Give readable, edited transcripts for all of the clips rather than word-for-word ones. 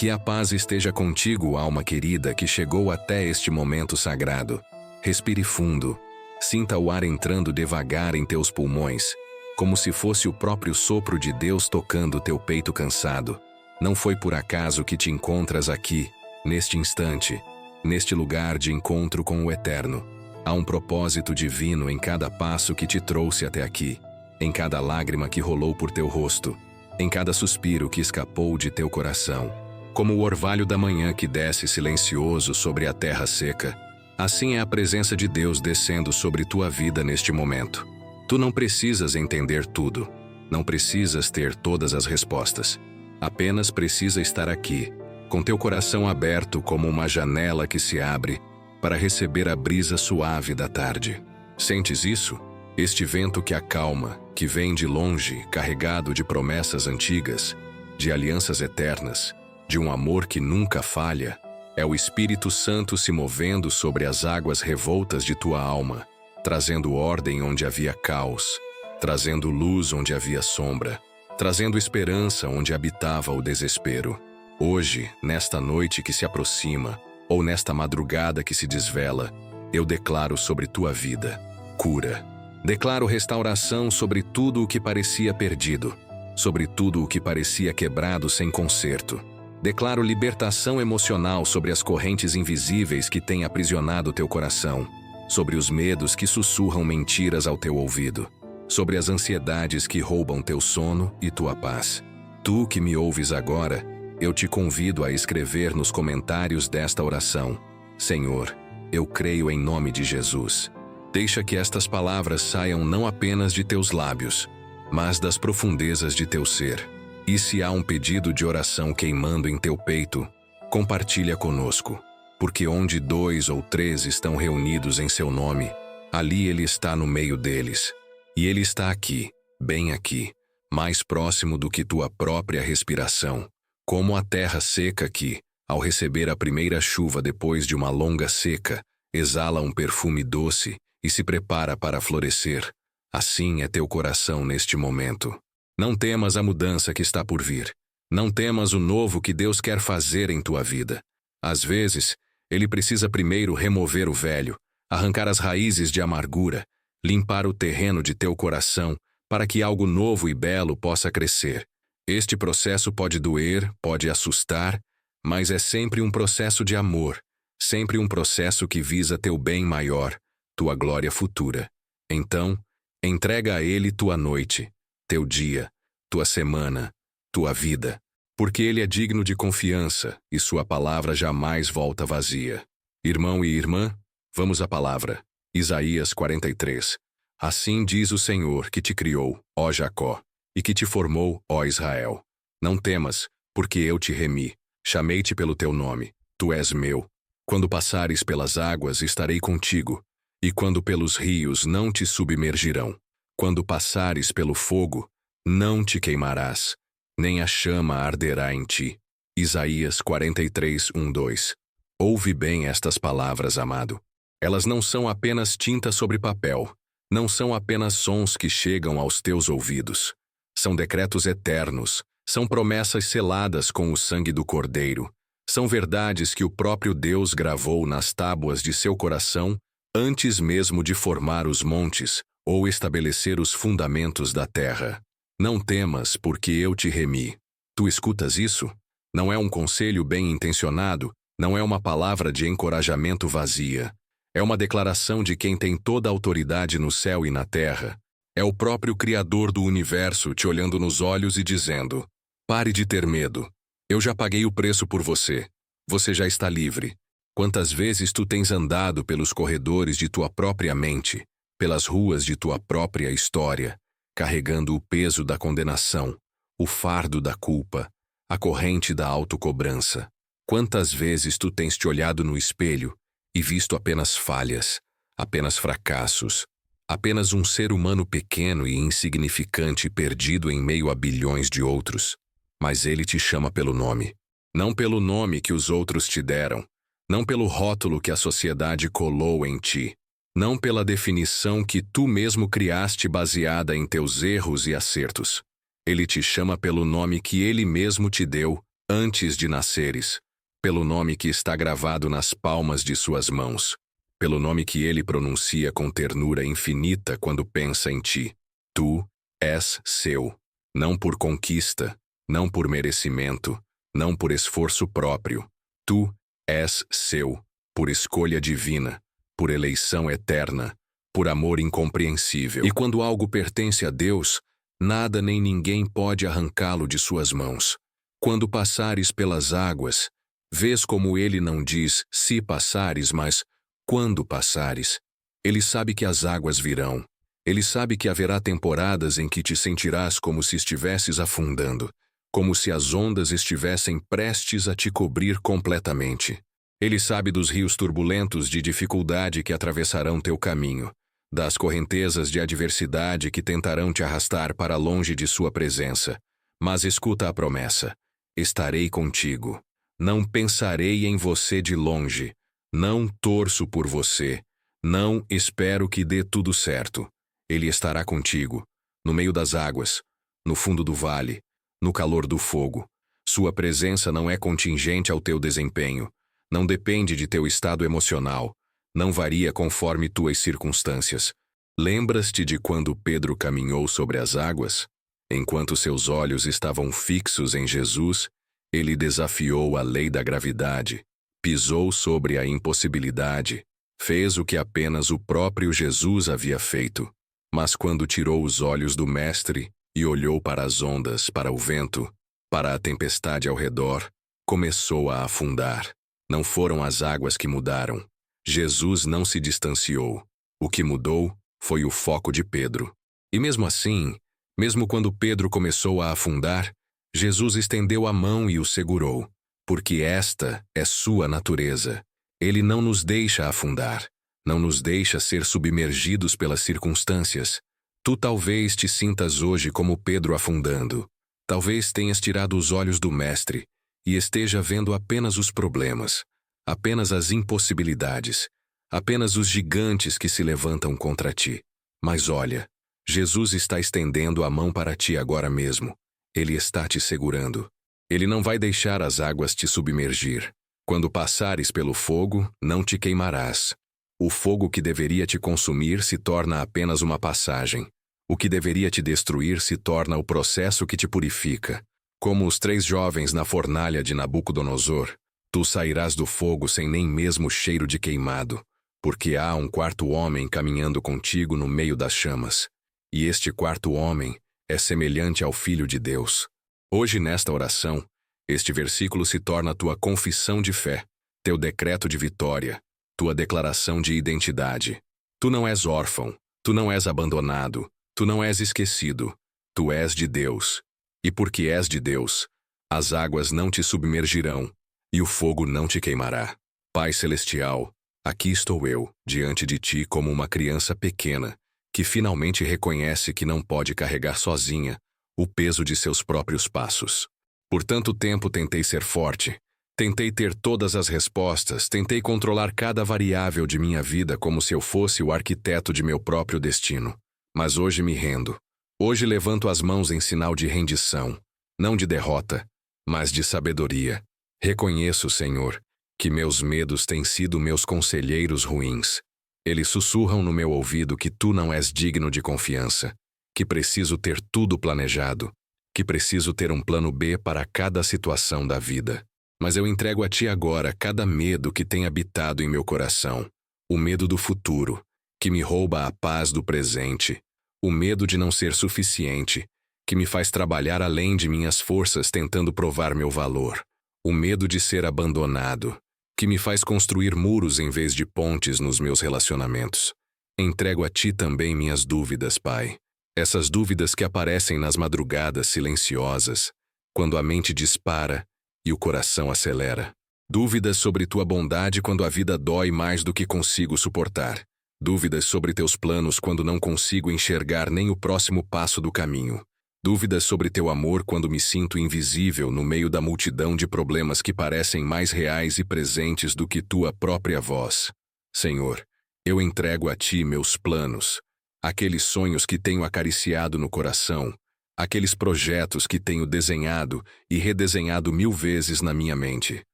Que a paz esteja contigo, alma querida, que chegou até este momento sagrado. Respire fundo. Sinta o ar entrando devagar em teus pulmões, como se fosse o próprio sopro de Deus tocando teu peito cansado. Não foi por acaso que te encontras aqui, neste instante, neste lugar de encontro com o Eterno. Há um propósito divino em cada passo que te trouxe até aqui, em cada lágrima que rolou por teu rosto, em cada suspiro que escapou de teu coração. Como o orvalho da manhã que desce silencioso sobre a terra seca, assim é a presença de Deus descendo sobre tua vida neste momento. Tu não precisas entender tudo, não precisas ter todas as respostas. Apenas precisa estar aqui, com teu coração aberto como uma janela que se abre para receber a brisa suave da tarde. Sentes isso? Este vento que acalma, que vem de longe, carregado de promessas antigas, de alianças eternas, de um amor que nunca falha, é o Espírito Santo se movendo sobre as águas revoltas de tua alma, trazendo ordem onde havia caos, trazendo luz onde havia sombra, trazendo esperança onde habitava o desespero. Hoje, nesta noite que se aproxima, ou nesta madrugada que se desvela, eu declaro sobre tua vida cura. Declaro restauração sobre tudo o que parecia perdido, sobre tudo o que parecia quebrado sem conserto. Declaro libertação emocional sobre as correntes invisíveis que têm aprisionado teu coração, sobre os medos que sussurram mentiras ao teu ouvido, sobre as ansiedades que roubam teu sono e tua paz. Tu que me ouves agora, eu te convido a escrever nos comentários desta oração: Senhor, eu creio em nome de Jesus. Deixa que estas palavras saiam não apenas de teus lábios, mas das profundezas de teu ser. E se há um pedido de oração queimando em teu peito, compartilha conosco, porque onde 2 ou 3 estão reunidos em seu nome, ali Ele está no meio deles. E Ele está aqui, bem aqui, mais próximo do que tua própria respiração, como a terra seca que, ao receber a primeira chuva depois de uma longa seca, exala um perfume doce e se prepara para florescer. Assim é teu coração neste momento. Não temas a mudança que está por vir. Não temas o novo que Deus quer fazer em tua vida. Às vezes, Ele precisa primeiro remover o velho, arrancar as raízes de amargura, limpar o terreno de teu coração para que algo novo e belo possa crescer. Este processo pode doer, pode assustar, mas é sempre um processo de amor, sempre um processo que visa teu bem maior, tua glória futura. Então, entrega a Ele tua noite, teu dia, tua semana, tua vida, porque Ele é digno de confiança e sua palavra jamais volta vazia. Irmão e irmã, vamos à palavra. Isaías 43. Assim diz o Senhor que te criou, ó Jacó, e que te formou, ó Israel. Não temas, porque eu te remi, chamei-te pelo teu nome, tu és meu. Quando passares pelas águas, estarei contigo, e quando pelos rios não te submergirão. Quando passares pelo fogo, não te queimarás, nem a chama arderá em ti. Isaías 43, 1, 2. Ouve bem estas palavras, amado. Elas não são apenas tinta sobre papel, não são apenas sons que chegam aos teus ouvidos. São decretos eternos, são promessas seladas com o sangue do Cordeiro, são verdades que o próprio Deus gravou nas tábuas de seu coração antes mesmo de formar os montes ou estabelecer os fundamentos da terra. Não temas, porque eu te remi. Tu escutas isso? Não é um conselho bem intencionado, não é uma palavra de encorajamento vazia. É uma declaração de quem tem toda a autoridade no céu e na terra. É o próprio Criador do universo te olhando nos olhos e dizendo: pare de ter medo. Eu já paguei o preço por você. Você já está livre. Quantas vezes tu tens andado pelos corredores de tua própria mente, pelas ruas de tua própria história, carregando o peso da condenação, o fardo da culpa, a corrente da autocobrança. Quantas vezes tu tens te olhado no espelho e visto apenas falhas, apenas fracassos, apenas um ser humano pequeno e insignificante perdido em meio a bilhões de outros. Mas Ele te chama pelo nome. Não pelo nome que os outros te deram, não pelo rótulo que a sociedade colou em ti, não pela definição que tu mesmo criaste baseada em teus erros e acertos. Ele te chama pelo nome que Ele mesmo te deu antes de nasceres, pelo nome que está gravado nas palmas de suas mãos, pelo nome que ele pronuncia com ternura infinita quando pensa em ti. Tu és seu, não por conquista, não por merecimento, não por esforço próprio. Tu és seu, por escolha divina, por eleição eterna, por amor incompreensível. E quando algo pertence a Deus, nada nem ninguém pode arrancá-lo de suas mãos. Quando passares pelas águas, vês como ele não diz se passares, mas quando passares. Ele sabe que as águas virão. Ele sabe que haverá temporadas em que te sentirás como se estivesses afundando, como se as ondas estivessem prestes a te cobrir completamente. Ele sabe dos rios turbulentos de dificuldade que atravessarão teu caminho, das correntezas de adversidade que tentarão te arrastar para longe de sua presença. Mas escuta a promessa: estarei contigo. Não pensarei em você de longe. Não torço por você. Não espero que dê tudo certo. Ele estará contigo, no meio das águas, no fundo do vale, no calor do fogo. Sua presença não é contingente ao teu desempenho. Não depende de teu estado emocional. Não varia conforme tuas circunstâncias. Lembras-te de quando Pedro caminhou sobre as águas? Enquanto seus olhos estavam fixos em Jesus, ele desafiou a lei da gravidade, pisou sobre a impossibilidade, fez o que apenas o próprio Jesus havia feito. Mas quando tirou os olhos do Mestre e olhou para as ondas, para o vento, para a tempestade ao redor, começou a afundar. Não foram as águas que mudaram. Jesus não se distanciou. O que mudou foi o foco de Pedro. E mesmo assim, mesmo quando Pedro começou a afundar, Jesus estendeu a mão e o segurou, porque esta é sua natureza. Ele não nos deixa afundar, não nos deixa ser submergidos pelas circunstâncias. Tu talvez te sintas hoje como Pedro afundando. Talvez tenhas tirado os olhos do Mestre e esteja vendo apenas os problemas, apenas as impossibilidades, apenas os gigantes que se levantam contra ti. Mas olha, Jesus está estendendo a mão para ti agora mesmo. Ele está te segurando. Ele não vai deixar as águas te submergir. Quando passares pelo fogo, não te queimarás. O fogo que deveria te consumir se torna apenas uma passagem. O que deveria te destruir se torna o processo que te purifica. Como os 3 jovens na fornalha de Nabucodonosor, tu sairás do fogo sem nem mesmo cheiro de queimado, porque há um 4º homem caminhando contigo no meio das chamas. E este 4º homem é semelhante ao Filho de Deus. Hoje, nesta oração, este versículo se torna tua confissão de fé, teu decreto de vitória, tua declaração de identidade. Tu não és órfão, tu não és abandonado, tu não és esquecido, tu és de Deus. E porque és de Deus, as águas não te submergirão, e o fogo não te queimará. Pai Celestial, aqui estou eu, diante de ti como uma criança pequena, que finalmente reconhece que não pode carregar sozinha o peso de seus próprios passos. Por tanto tempo tentei ser forte, tentei ter todas as respostas, tentei controlar cada variável de minha vida como se eu fosse o arquiteto de meu próprio destino. Mas hoje me rendo. Hoje levanto as mãos em sinal de rendição, não de derrota, mas de sabedoria. Reconheço, Senhor, que meus medos têm sido meus conselheiros ruins. Eles sussurram no meu ouvido que tu não és digno de confiança, que preciso ter tudo planejado, que preciso ter um plano B para cada situação da vida. Mas eu entrego a ti agora cada medo que tem habitado em meu coração, o medo do futuro, que me rouba a paz do presente, o medo de não ser suficiente, que me faz trabalhar além de minhas forças tentando provar meu valor, o medo de ser abandonado, que me faz construir muros em vez de pontes nos meus relacionamentos. Entrego a ti também minhas dúvidas, Pai. Essas dúvidas que aparecem nas madrugadas silenciosas, quando a mente dispara e o coração acelera. Dúvidas sobre tua bondade quando a vida dói mais do que consigo suportar. Dúvidas sobre teus planos quando não consigo enxergar nem o próximo passo do caminho. Dúvidas sobre teu amor quando me sinto invisível no meio da multidão de problemas que parecem mais reais e presentes do que tua própria voz. Senhor, eu entrego a ti meus planos, aqueles sonhos que tenho acariciado no coração, aqueles projetos que tenho desenhado e redesenhado 1000 vezes na minha mente.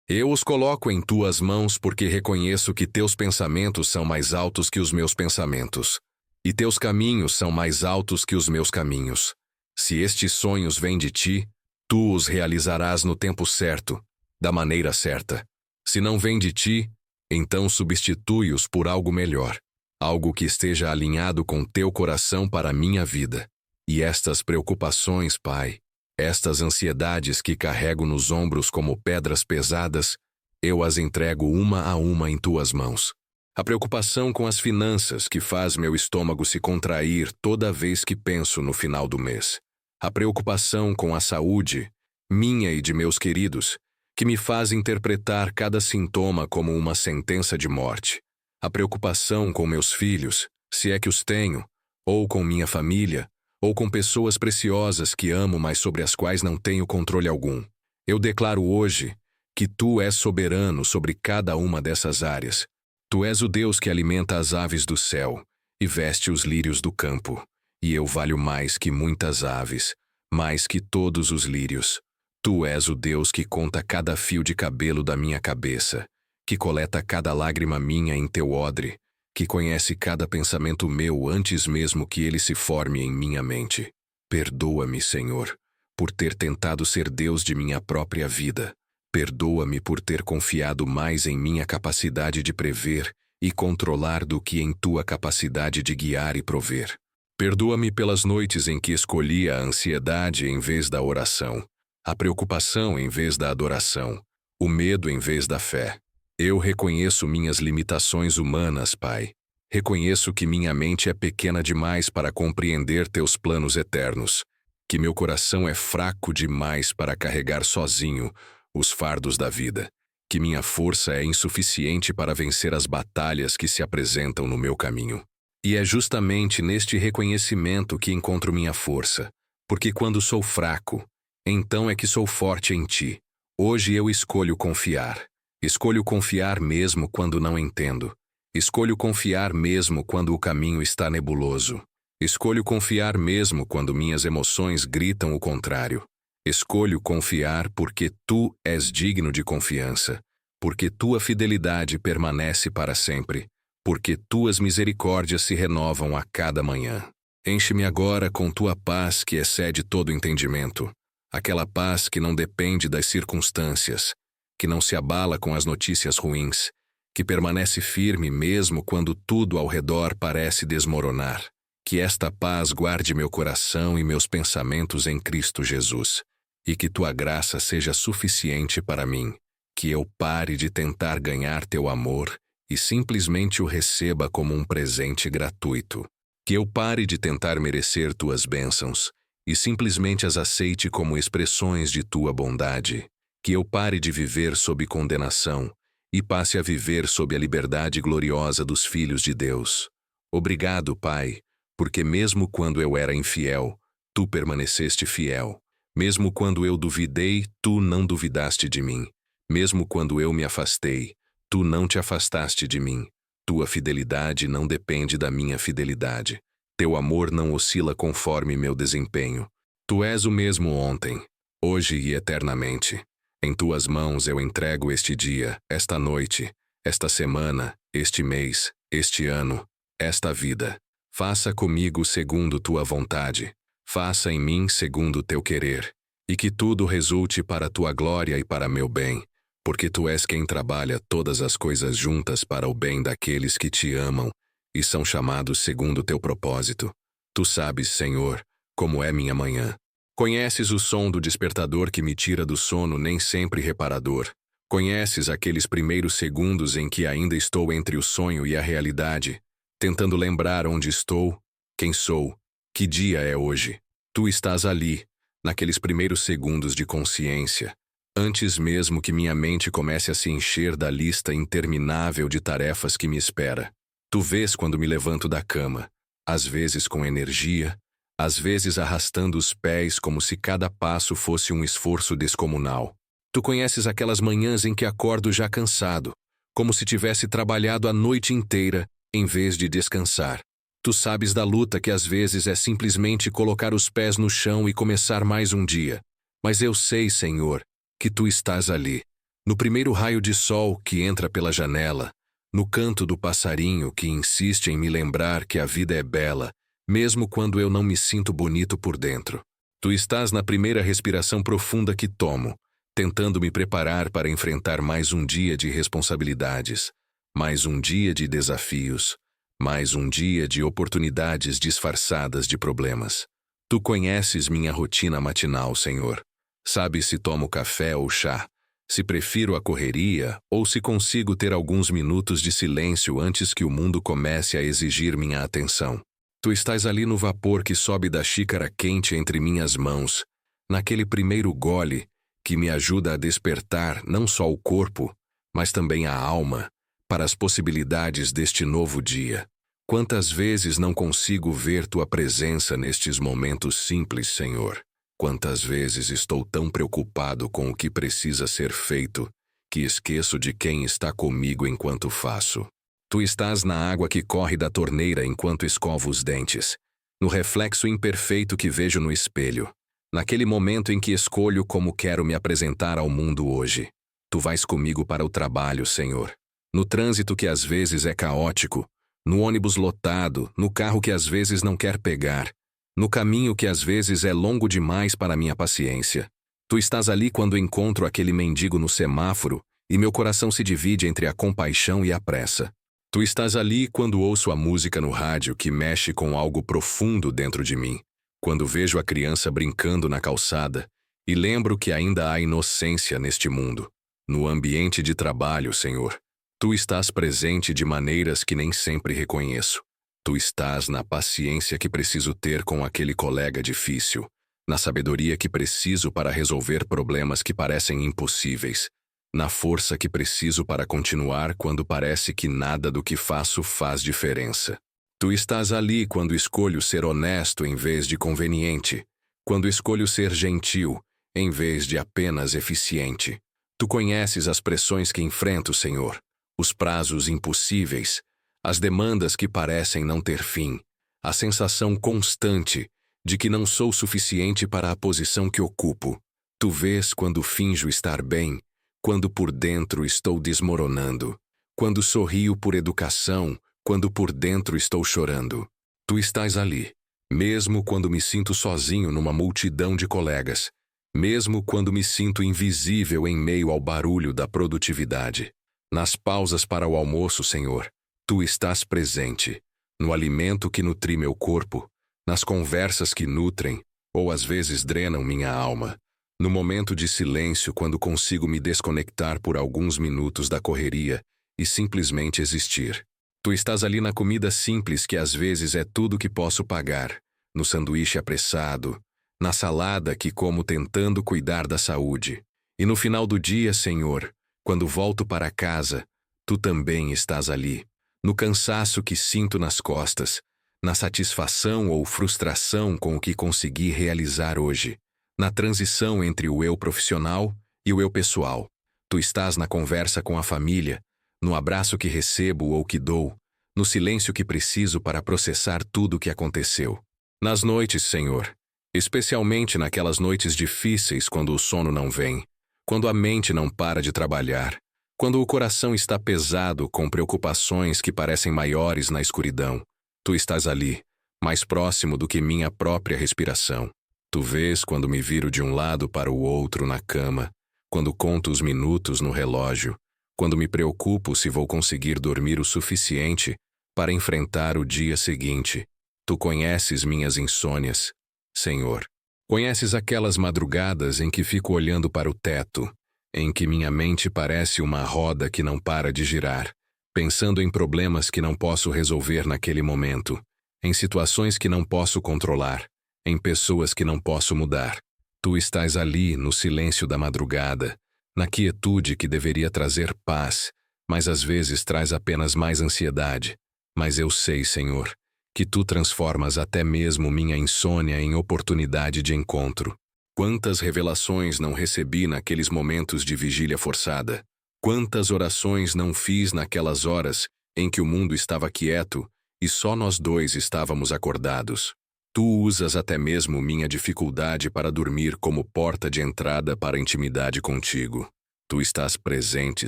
Eu os coloco em tuas mãos porque reconheço que teus pensamentos são mais altos que os meus pensamentos, e teus caminhos são mais altos que os meus caminhos. Se estes sonhos vêm de ti, tu os realizarás no tempo certo, da maneira certa. Se não vêm de ti, então substitui-os por algo melhor, algo que esteja alinhado com teu coração para a minha vida. E estas preocupações, Pai, estas ansiedades que carrego nos ombros como pedras pesadas, eu as entrego uma a uma em tuas mãos. A preocupação com as finanças que faz meu estômago se contrair toda vez que penso no final do mês. A preocupação com a saúde, minha e de meus queridos, que me faz interpretar cada sintoma como uma sentença de morte. A preocupação com meus filhos, se é que os tenho, ou com minha família, ou com pessoas preciosas que amo, mas sobre as quais não tenho controle algum. Eu declaro hoje que tu és soberano sobre cada uma dessas áreas. Tu és o Deus que alimenta as aves do céu e veste os lírios do campo. E eu valho mais que muitas aves, mais que todos os lírios. Tu és o Deus que conta cada fio de cabelo da minha cabeça, que coleta cada lágrima minha em teu odre, que conhece cada pensamento meu antes mesmo que ele se forme em minha mente. Perdoa-me, Senhor, por ter tentado ser Deus de minha própria vida. Perdoa-me por ter confiado mais em minha capacidade de prever e controlar do que em tua capacidade de guiar e prover. Perdoa-me pelas noites em que escolhi a ansiedade em vez da oração, a preocupação em vez da adoração, o medo em vez da fé. Eu reconheço minhas limitações humanas, Pai. Reconheço que minha mente é pequena demais para compreender teus planos eternos, que meu coração é fraco demais para carregar sozinho os fardos da vida, que minha força é insuficiente para vencer as batalhas que se apresentam no meu caminho. E é justamente neste reconhecimento que encontro minha força, porque quando sou fraco, então é que sou forte em ti. Hoje eu escolho confiar. Escolho confiar mesmo quando não entendo. Escolho confiar mesmo quando o caminho está nebuloso. Escolho confiar mesmo quando minhas emoções gritam o contrário. Escolho confiar porque tu és digno de confiança, porque tua fidelidade permanece para sempre, porque tuas misericórdias se renovam a cada manhã. Enche-me agora com tua paz que excede todo entendimento, aquela paz que não depende das circunstâncias, que não se abala com as notícias ruins, que permanece firme mesmo quando tudo ao redor parece desmoronar. Que esta paz guarde meu coração e meus pensamentos em Cristo Jesus, e que tua graça seja suficiente para mim, que eu pare de tentar ganhar teu amor e simplesmente o receba como um presente gratuito, que eu pare de tentar merecer tuas bênçãos e simplesmente as aceite como expressões de tua bondade, que eu pare de viver sob condenação e passe a viver sob a liberdade gloriosa dos filhos de Deus. Obrigado, Pai, porque mesmo quando eu era infiel, tu permaneceste fiel. Mesmo quando eu duvidei, tu não duvidaste de mim. Mesmo quando eu me afastei, tu não te afastaste de mim. Tua fidelidade não depende da minha fidelidade. Teu amor não oscila conforme meu desempenho. Tu és o mesmo ontem, hoje e eternamente. Em tuas mãos eu entrego este dia, esta noite, esta semana, este mês, este ano, esta vida. Faça comigo segundo tua vontade. Faça em mim segundo teu querer. E que tudo resulte para tua glória e para meu bem, porque tu és quem trabalha todas as coisas juntas para o bem daqueles que te amam e são chamados segundo teu propósito. Tu sabes, Senhor, como é minha manhã. Conheces o som do despertador que me tira do sono nem sempre reparador. Conheces aqueles primeiros segundos em que ainda estou entre o sonho e a realidade, tentando lembrar onde estou, quem sou, que dia é hoje. Tu estás ali, naqueles primeiros segundos de consciência, antes mesmo que minha mente comece a se encher da lista interminável de tarefas que me espera. Tu vês quando me levanto da cama, às vezes com energia, às vezes arrastando os pés como se cada passo fosse um esforço descomunal. Tu conheces aquelas manhãs em que acordo já cansado, como se tivesse trabalhado a noite inteira em vez de descansar. Tu sabes da luta que às vezes é simplesmente colocar os pés no chão e começar mais um dia. Mas eu sei, Senhor, que Tu estás ali. No primeiro raio de sol que entra pela janela, no canto do passarinho que insiste em me lembrar que a vida é bela, mesmo quando eu não me sinto bonito por dentro. Tu estás na primeira respiração profunda que tomo, tentando me preparar para enfrentar mais um dia de responsabilidades, mais um dia de desafios, mais um dia de oportunidades disfarçadas de problemas. Tu conheces minha rotina matinal, Senhor. Sabes se tomo café ou chá, se prefiro a correria ou se consigo ter alguns minutos de silêncio antes que o mundo comece a exigir minha atenção. Tu estás ali no vapor que sobe da xícara quente entre minhas mãos, naquele primeiro gole que me ajuda a despertar não só o corpo, mas também a alma, para as possibilidades deste novo dia. Quantas vezes não consigo ver Tua presença nestes momentos simples, Senhor? Quantas vezes estou tão preocupado com o que precisa ser feito, que esqueço de quem está comigo enquanto faço. Tu estás na água que corre da torneira enquanto escovo os dentes, no reflexo imperfeito que vejo no espelho, naquele momento em que escolho como quero me apresentar ao mundo hoje. Tu vais comigo para o trabalho, Senhor. No trânsito que às vezes é caótico, no ônibus lotado, no carro que às vezes não quer pegar, no caminho que às vezes é longo demais para minha paciência. Tu estás ali quando encontro aquele mendigo no semáforo e meu coração se divide entre a compaixão e a pressa. Tu estás ali quando ouço a música no rádio que mexe com algo profundo dentro de mim, quando vejo a criança brincando na calçada e lembro que ainda há inocência neste mundo. No ambiente de trabalho, Senhor, Tu estás presente de maneiras que nem sempre reconheço. Tu estás na paciência que preciso ter com aquele colega difícil, na sabedoria que preciso para resolver problemas que parecem impossíveis, na força que preciso para continuar quando parece que nada do que faço faz diferença. Tu estás ali quando escolho ser honesto em vez de conveniente, quando escolho ser gentil em vez de apenas eficiente. Tu conheces as pressões que enfrento, Senhor, os prazos impossíveis, as demandas que parecem não ter fim, a sensação constante de que não sou suficiente para a posição que ocupo. Tu vês quando finjo estar bem, quando por dentro estou desmoronando, quando sorrio por educação, quando por dentro estou chorando. Tu estás ali, mesmo quando me sinto sozinho numa multidão de colegas, mesmo quando me sinto invisível em meio ao barulho da produtividade. Nas pausas para o almoço, Senhor, Tu estás presente, no alimento que nutri meu corpo, nas conversas que nutrem, ou às vezes drenam minha alma, no momento de silêncio quando consigo me desconectar por alguns minutos da correria e simplesmente existir. Tu estás ali na comida simples que às vezes é tudo que posso pagar, no sanduíche apressado, na salada que como tentando cuidar da saúde. E no final do dia, Senhor, quando volto para casa, Tu também estás ali, no cansaço que sinto nas costas, na satisfação ou frustração com o que consegui realizar hoje, na transição entre o eu profissional e o eu pessoal. Tu estás na conversa com a família, no abraço que recebo ou que dou, no silêncio que preciso para processar tudo o que aconteceu. Nas noites, Senhor, especialmente naquelas noites difíceis quando o sono não vem, quando a mente não para de trabalhar, quando o coração está pesado com preocupações que parecem maiores na escuridão, Tu estás ali, mais próximo do que minha própria respiração. Tu vês quando me viro de um lado para o outro na cama, quando conto os minutos no relógio, quando me preocupo se vou conseguir dormir o suficiente para enfrentar o dia seguinte. Tu conheces minhas insônias, Senhor. Conheces aquelas madrugadas em que fico olhando para o teto, em que minha mente parece uma roda que não para de girar, pensando em problemas que não posso resolver naquele momento, em situações que não posso controlar, em pessoas que não posso mudar. Tu estás ali no silêncio da madrugada, na quietude que deveria trazer paz, mas às vezes traz apenas mais ansiedade. Mas eu sei, Senhor, que Tu transformas até mesmo minha insônia em oportunidade de encontro. Quantas revelações não recebi naqueles momentos de vigília forçada? Quantas orações não fiz naquelas horas em que o mundo estava quieto e só nós dois estávamos acordados. Tu usas até mesmo minha dificuldade para dormir como porta de entrada para a intimidade contigo. Tu estás presente,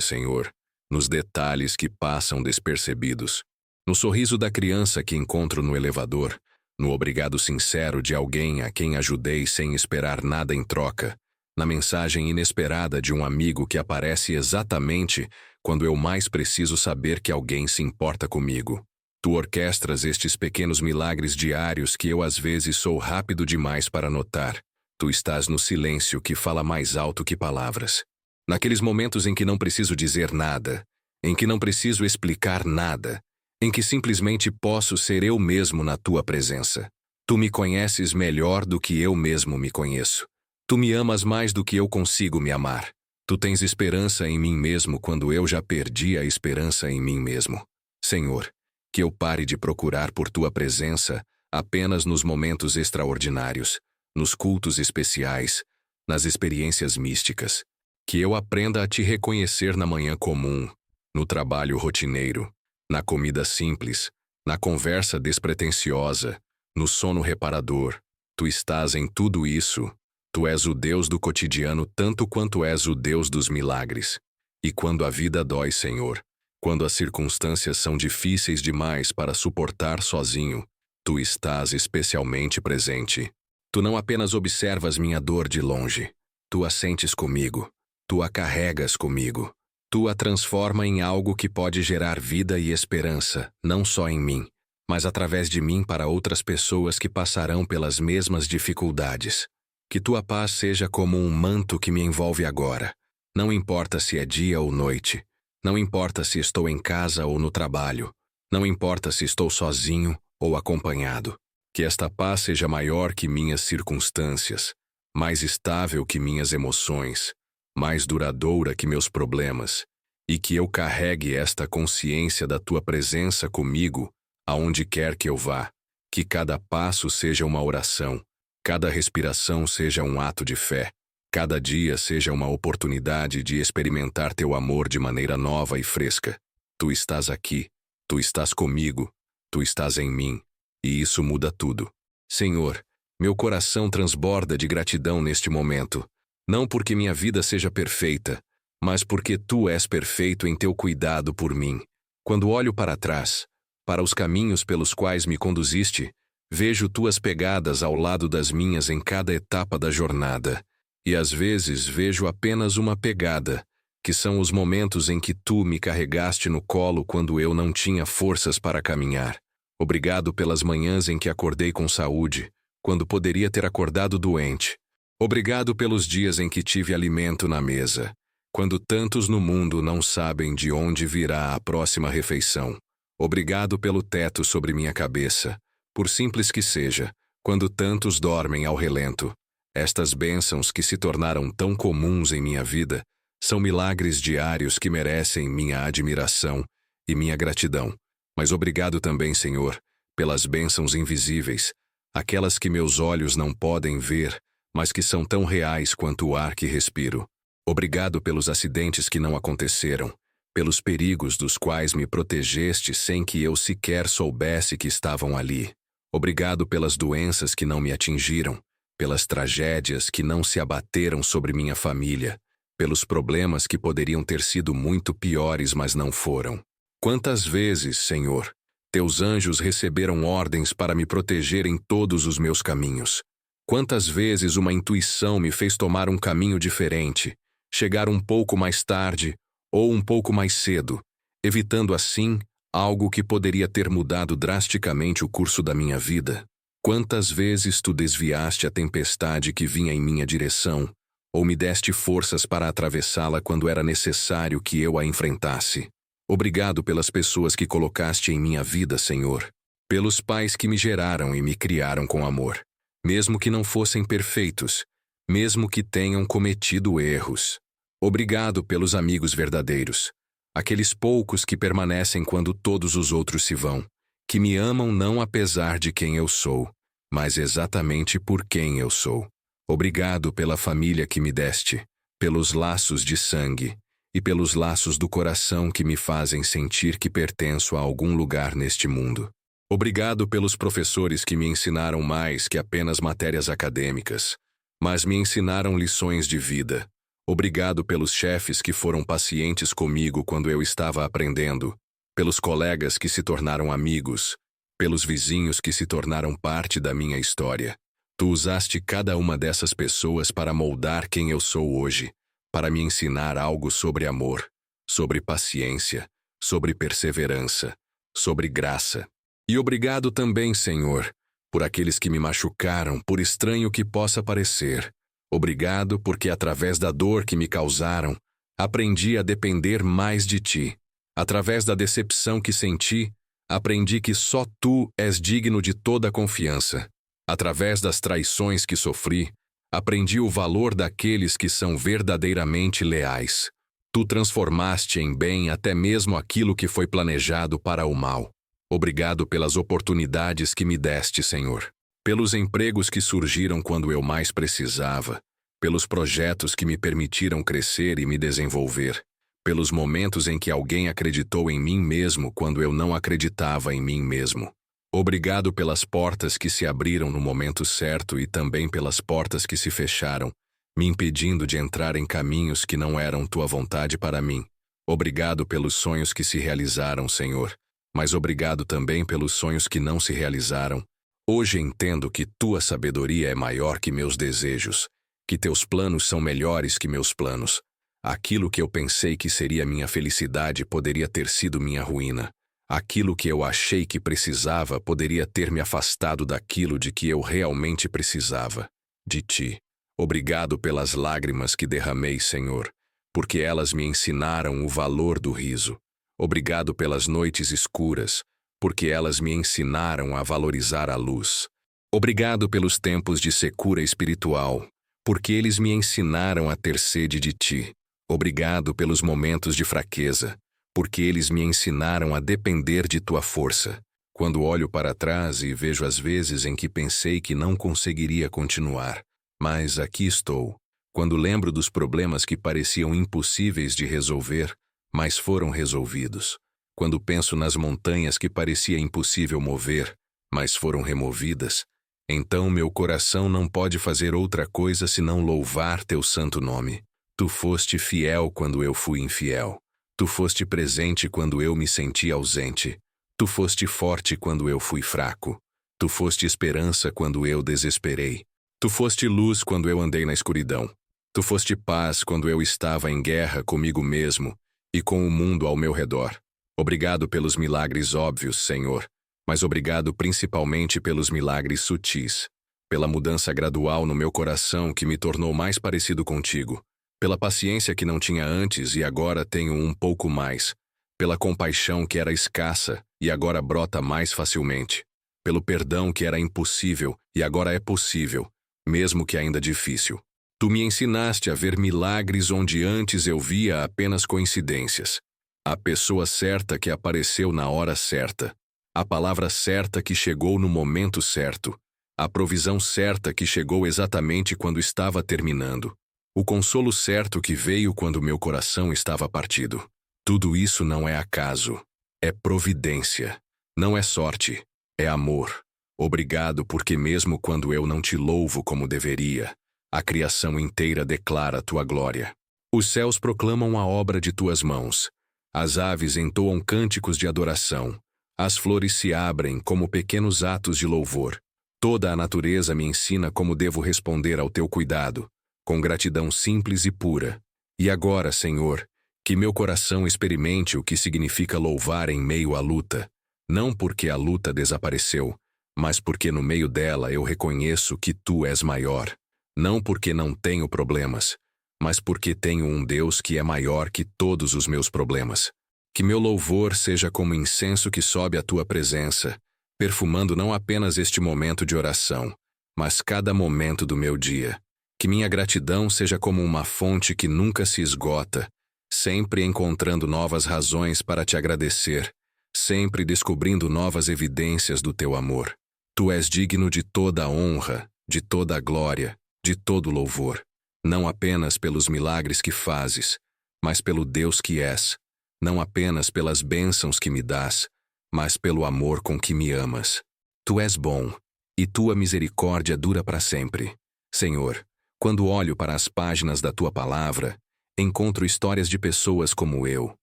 Senhor, nos detalhes que passam despercebidos, no sorriso da criança que encontro no elevador, no obrigado sincero de alguém a quem ajudei sem esperar nada em troca, na mensagem inesperada de um amigo que aparece exatamente quando eu mais preciso saber que alguém se importa comigo. Tu orquestras estes pequenos milagres diários que eu às vezes sou rápido demais para notar. Tu estás no silêncio que fala mais alto que palavras. Naqueles momentos em que não preciso dizer nada, em que não preciso explicar nada, em que simplesmente posso ser eu mesmo na tua presença. Tu me conheces melhor do que eu mesmo me conheço. Tu me amas mais do que eu consigo me amar. Tu tens esperança em mim mesmo quando eu já perdi a esperança em mim mesmo. Senhor, que eu pare de procurar por tua presença apenas nos momentos extraordinários, nos cultos especiais, nas experiências místicas. Que eu aprenda a te reconhecer na manhã comum, no trabalho rotineiro, na comida simples, na conversa despretensiosa, no sono reparador. Tu estás em tudo isso. Tu és o Deus do cotidiano tanto quanto és o Deus dos milagres. E quando a vida dói, Senhor, quando as circunstâncias são difíceis demais para suportar sozinho, tu estás especialmente presente. Tu não apenas observas minha dor de longe, tu a sentes comigo, tu a carregas comigo. Tu a transforma em algo que pode gerar vida e esperança, não só em mim, mas através de mim para outras pessoas que passarão pelas mesmas dificuldades. Que tua paz seja como um manto que me envolve agora. Não importa se é dia ou noite. Não importa se estou em casa ou no trabalho. Não importa se estou sozinho ou acompanhado. Que esta paz seja maior que minhas circunstâncias, mais estável que minhas emoções, mais duradoura que meus problemas, e que eu carregue esta consciência da tua presença comigo, aonde quer que eu vá. Que cada passo seja uma oração, cada respiração seja um ato de fé, cada dia seja uma oportunidade de experimentar teu amor de maneira nova e fresca. Tu estás aqui, tu estás comigo, tu estás em mim, e isso muda tudo. Senhor, meu coração transborda de gratidão neste momento, não porque minha vida seja perfeita, mas porque tu és perfeito em teu cuidado por mim. Quando olho para trás, para os caminhos pelos quais me conduziste, vejo tuas pegadas ao lado das minhas em cada etapa da jornada. E às vezes vejo apenas uma pegada, que são os momentos em que tu me carregaste no colo quando eu não tinha forças para caminhar. Obrigado pelas manhãs em que acordei com saúde, quando poderia ter acordado doente. Obrigado pelos dias em que tive alimento na mesa, quando tantos no mundo não sabem de onde virá a próxima refeição. Obrigado pelo teto sobre minha cabeça, por simples que seja, quando tantos dormem ao relento. Estas bênçãos que se tornaram tão comuns em minha vida são milagres diários que merecem minha admiração e minha gratidão. Mas obrigado também, Senhor, pelas bênçãos invisíveis, aquelas que meus olhos não podem ver, mas que são tão reais quanto o ar que respiro. Obrigado pelos acidentes que não aconteceram, pelos perigos dos quais me protegeste sem que eu sequer soubesse que estavam ali. Obrigado pelas doenças que não me atingiram, pelas tragédias que não se abateram sobre minha família, pelos problemas que poderiam ter sido muito piores, mas não foram. Quantas vezes, Senhor, teus anjos receberam ordens para me proteger em todos os meus caminhos? Quantas vezes uma intuição me fez tomar um caminho diferente, chegar um pouco mais tarde ou um pouco mais cedo, evitando assim algo que poderia ter mudado drasticamente o curso da minha vida? Quantas vezes tu desviaste a tempestade que vinha em minha direção, ou me deste forças para atravessá-la quando era necessário que eu a enfrentasse? Obrigado pelas pessoas que colocaste em minha vida, Senhor, pelos pais que me geraram e me criaram com amor, mesmo que não fossem perfeitos, mesmo que tenham cometido erros. Obrigado pelos amigos verdadeiros, aqueles poucos que permanecem quando todos os outros se vão, que me amam não apesar de quem eu sou, mas exatamente por quem eu sou. Obrigado pela família que me deste, pelos laços de sangue e pelos laços do coração que me fazem sentir que pertenço a algum lugar neste mundo. Obrigado pelos professores que me ensinaram mais que apenas matérias acadêmicas, mas me ensinaram lições de vida. Obrigado pelos chefes que foram pacientes comigo quando eu estava aprendendo, pelos colegas que se tornaram amigos, pelos vizinhos que se tornaram parte da minha história. Tu usaste cada uma dessas pessoas para moldar quem eu sou hoje, para me ensinar algo sobre amor, sobre paciência, sobre perseverança, sobre graça. E obrigado também, Senhor, por aqueles que me machucaram, por estranho que possa parecer. Obrigado porque através da dor que me causaram, aprendi a depender mais de Ti. Através da decepção que senti, aprendi que só Tu és digno de toda a confiança. Através das traições que sofri, aprendi o valor daqueles que são verdadeiramente leais. Tu transformaste em bem até mesmo aquilo que foi planejado para o mal. Obrigado pelas oportunidades que me deste, Senhor. Pelos empregos que surgiram quando eu mais precisava. Pelos projetos que me permitiram crescer e me desenvolver. Pelos momentos em que alguém acreditou em mim mesmo quando eu não acreditava em mim mesmo. Obrigado pelas portas que se abriram no momento certo e também pelas portas que se fecharam, me impedindo de entrar em caminhos que não eram tua vontade para mim. Obrigado pelos sonhos que se realizaram, Senhor, mas obrigado também pelos sonhos que não se realizaram. Hoje entendo que tua sabedoria é maior que meus desejos, que teus planos são melhores que meus planos. Aquilo que eu pensei que seria minha felicidade poderia ter sido minha ruína. Aquilo que eu achei que precisava poderia ter me afastado daquilo de que eu realmente precisava, de Ti. Obrigado pelas lágrimas que derramei, Senhor, porque elas me ensinaram o valor do riso. Obrigado pelas noites escuras, porque elas me ensinaram a valorizar a luz. Obrigado pelos tempos de secura espiritual, porque eles me ensinaram a ter sede de Ti. Obrigado pelos momentos de fraqueza, porque eles me ensinaram a depender de Tua força. Quando olho para trás e vejo as vezes em que pensei que não conseguiria continuar, mas aqui estou. Quando lembro dos problemas que pareciam impossíveis de resolver, mas foram resolvidos. Quando penso nas montanhas que parecia impossível mover, mas foram removidas, então meu coração não pode fazer outra coisa senão louvar Teu santo nome. Tu foste fiel quando eu fui infiel. Tu foste presente quando eu me senti ausente. Tu foste forte quando eu fui fraco. Tu foste esperança quando eu desesperei. Tu foste luz quando eu andei na escuridão. Tu foste paz quando eu estava em guerra comigo mesmo e com o mundo ao meu redor. Obrigado pelos milagres óbvios, Senhor, mas obrigado principalmente pelos milagres sutis, pela mudança gradual no meu coração que me tornou mais parecido contigo, pela paciência que não tinha antes e agora tenho um pouco mais, pela compaixão que era escassa e agora brota mais facilmente, pelo perdão que era impossível e agora é possível, mesmo que ainda difícil. Tu me ensinaste a ver milagres onde antes eu via apenas coincidências. A pessoa certa que apareceu na hora certa, a palavra certa que chegou no momento certo, a provisão certa que chegou exatamente quando estava terminando, o consolo certo que veio quando meu coração estava partido. Tudo isso não é acaso, é providência. Não é sorte, é amor. Obrigado porque mesmo quando eu não te louvo como deveria, a criação inteira declara tua glória. Os céus proclamam a obra de tuas mãos. As aves entoam cânticos de adoração. As flores se abrem como pequenos atos de louvor. Toda a natureza me ensina como devo responder ao teu cuidado, com gratidão simples e pura. E agora, Senhor, que meu coração experimente o que significa louvar em meio à luta, não porque a luta desapareceu, mas porque no meio dela eu reconheço que tu és maior. Não porque não tenho problemas, mas porque tenho um Deus que é maior que todos os meus problemas. Que meu louvor seja como incenso que sobe à tua presença, perfumando não apenas este momento de oração, mas cada momento do meu dia. Que minha gratidão seja como uma fonte que nunca se esgota, sempre encontrando novas razões para te agradecer, sempre descobrindo novas evidências do teu amor. Tu és digno de toda a honra, de toda a glória, de todo louvor, não apenas pelos milagres que fazes, mas pelo Deus que és, não apenas pelas bênçãos que me dás, mas pelo amor com que me amas. Tu és bom, e tua misericórdia dura para sempre. Senhor, quando olho para as páginas da tua palavra, encontro histórias de pessoas como eu,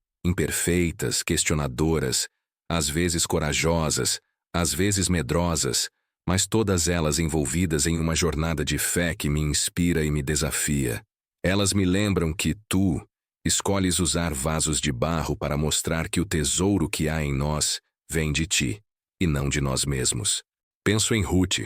imperfeitas, questionadoras, às vezes corajosas, às vezes medrosas, mas todas elas envolvidas em uma jornada de fé que me inspira e me desafia. Elas me lembram que tu escolhes usar vasos de barro para mostrar que o tesouro que há em nós vem de ti, e não de nós mesmos. Penso em Ruth,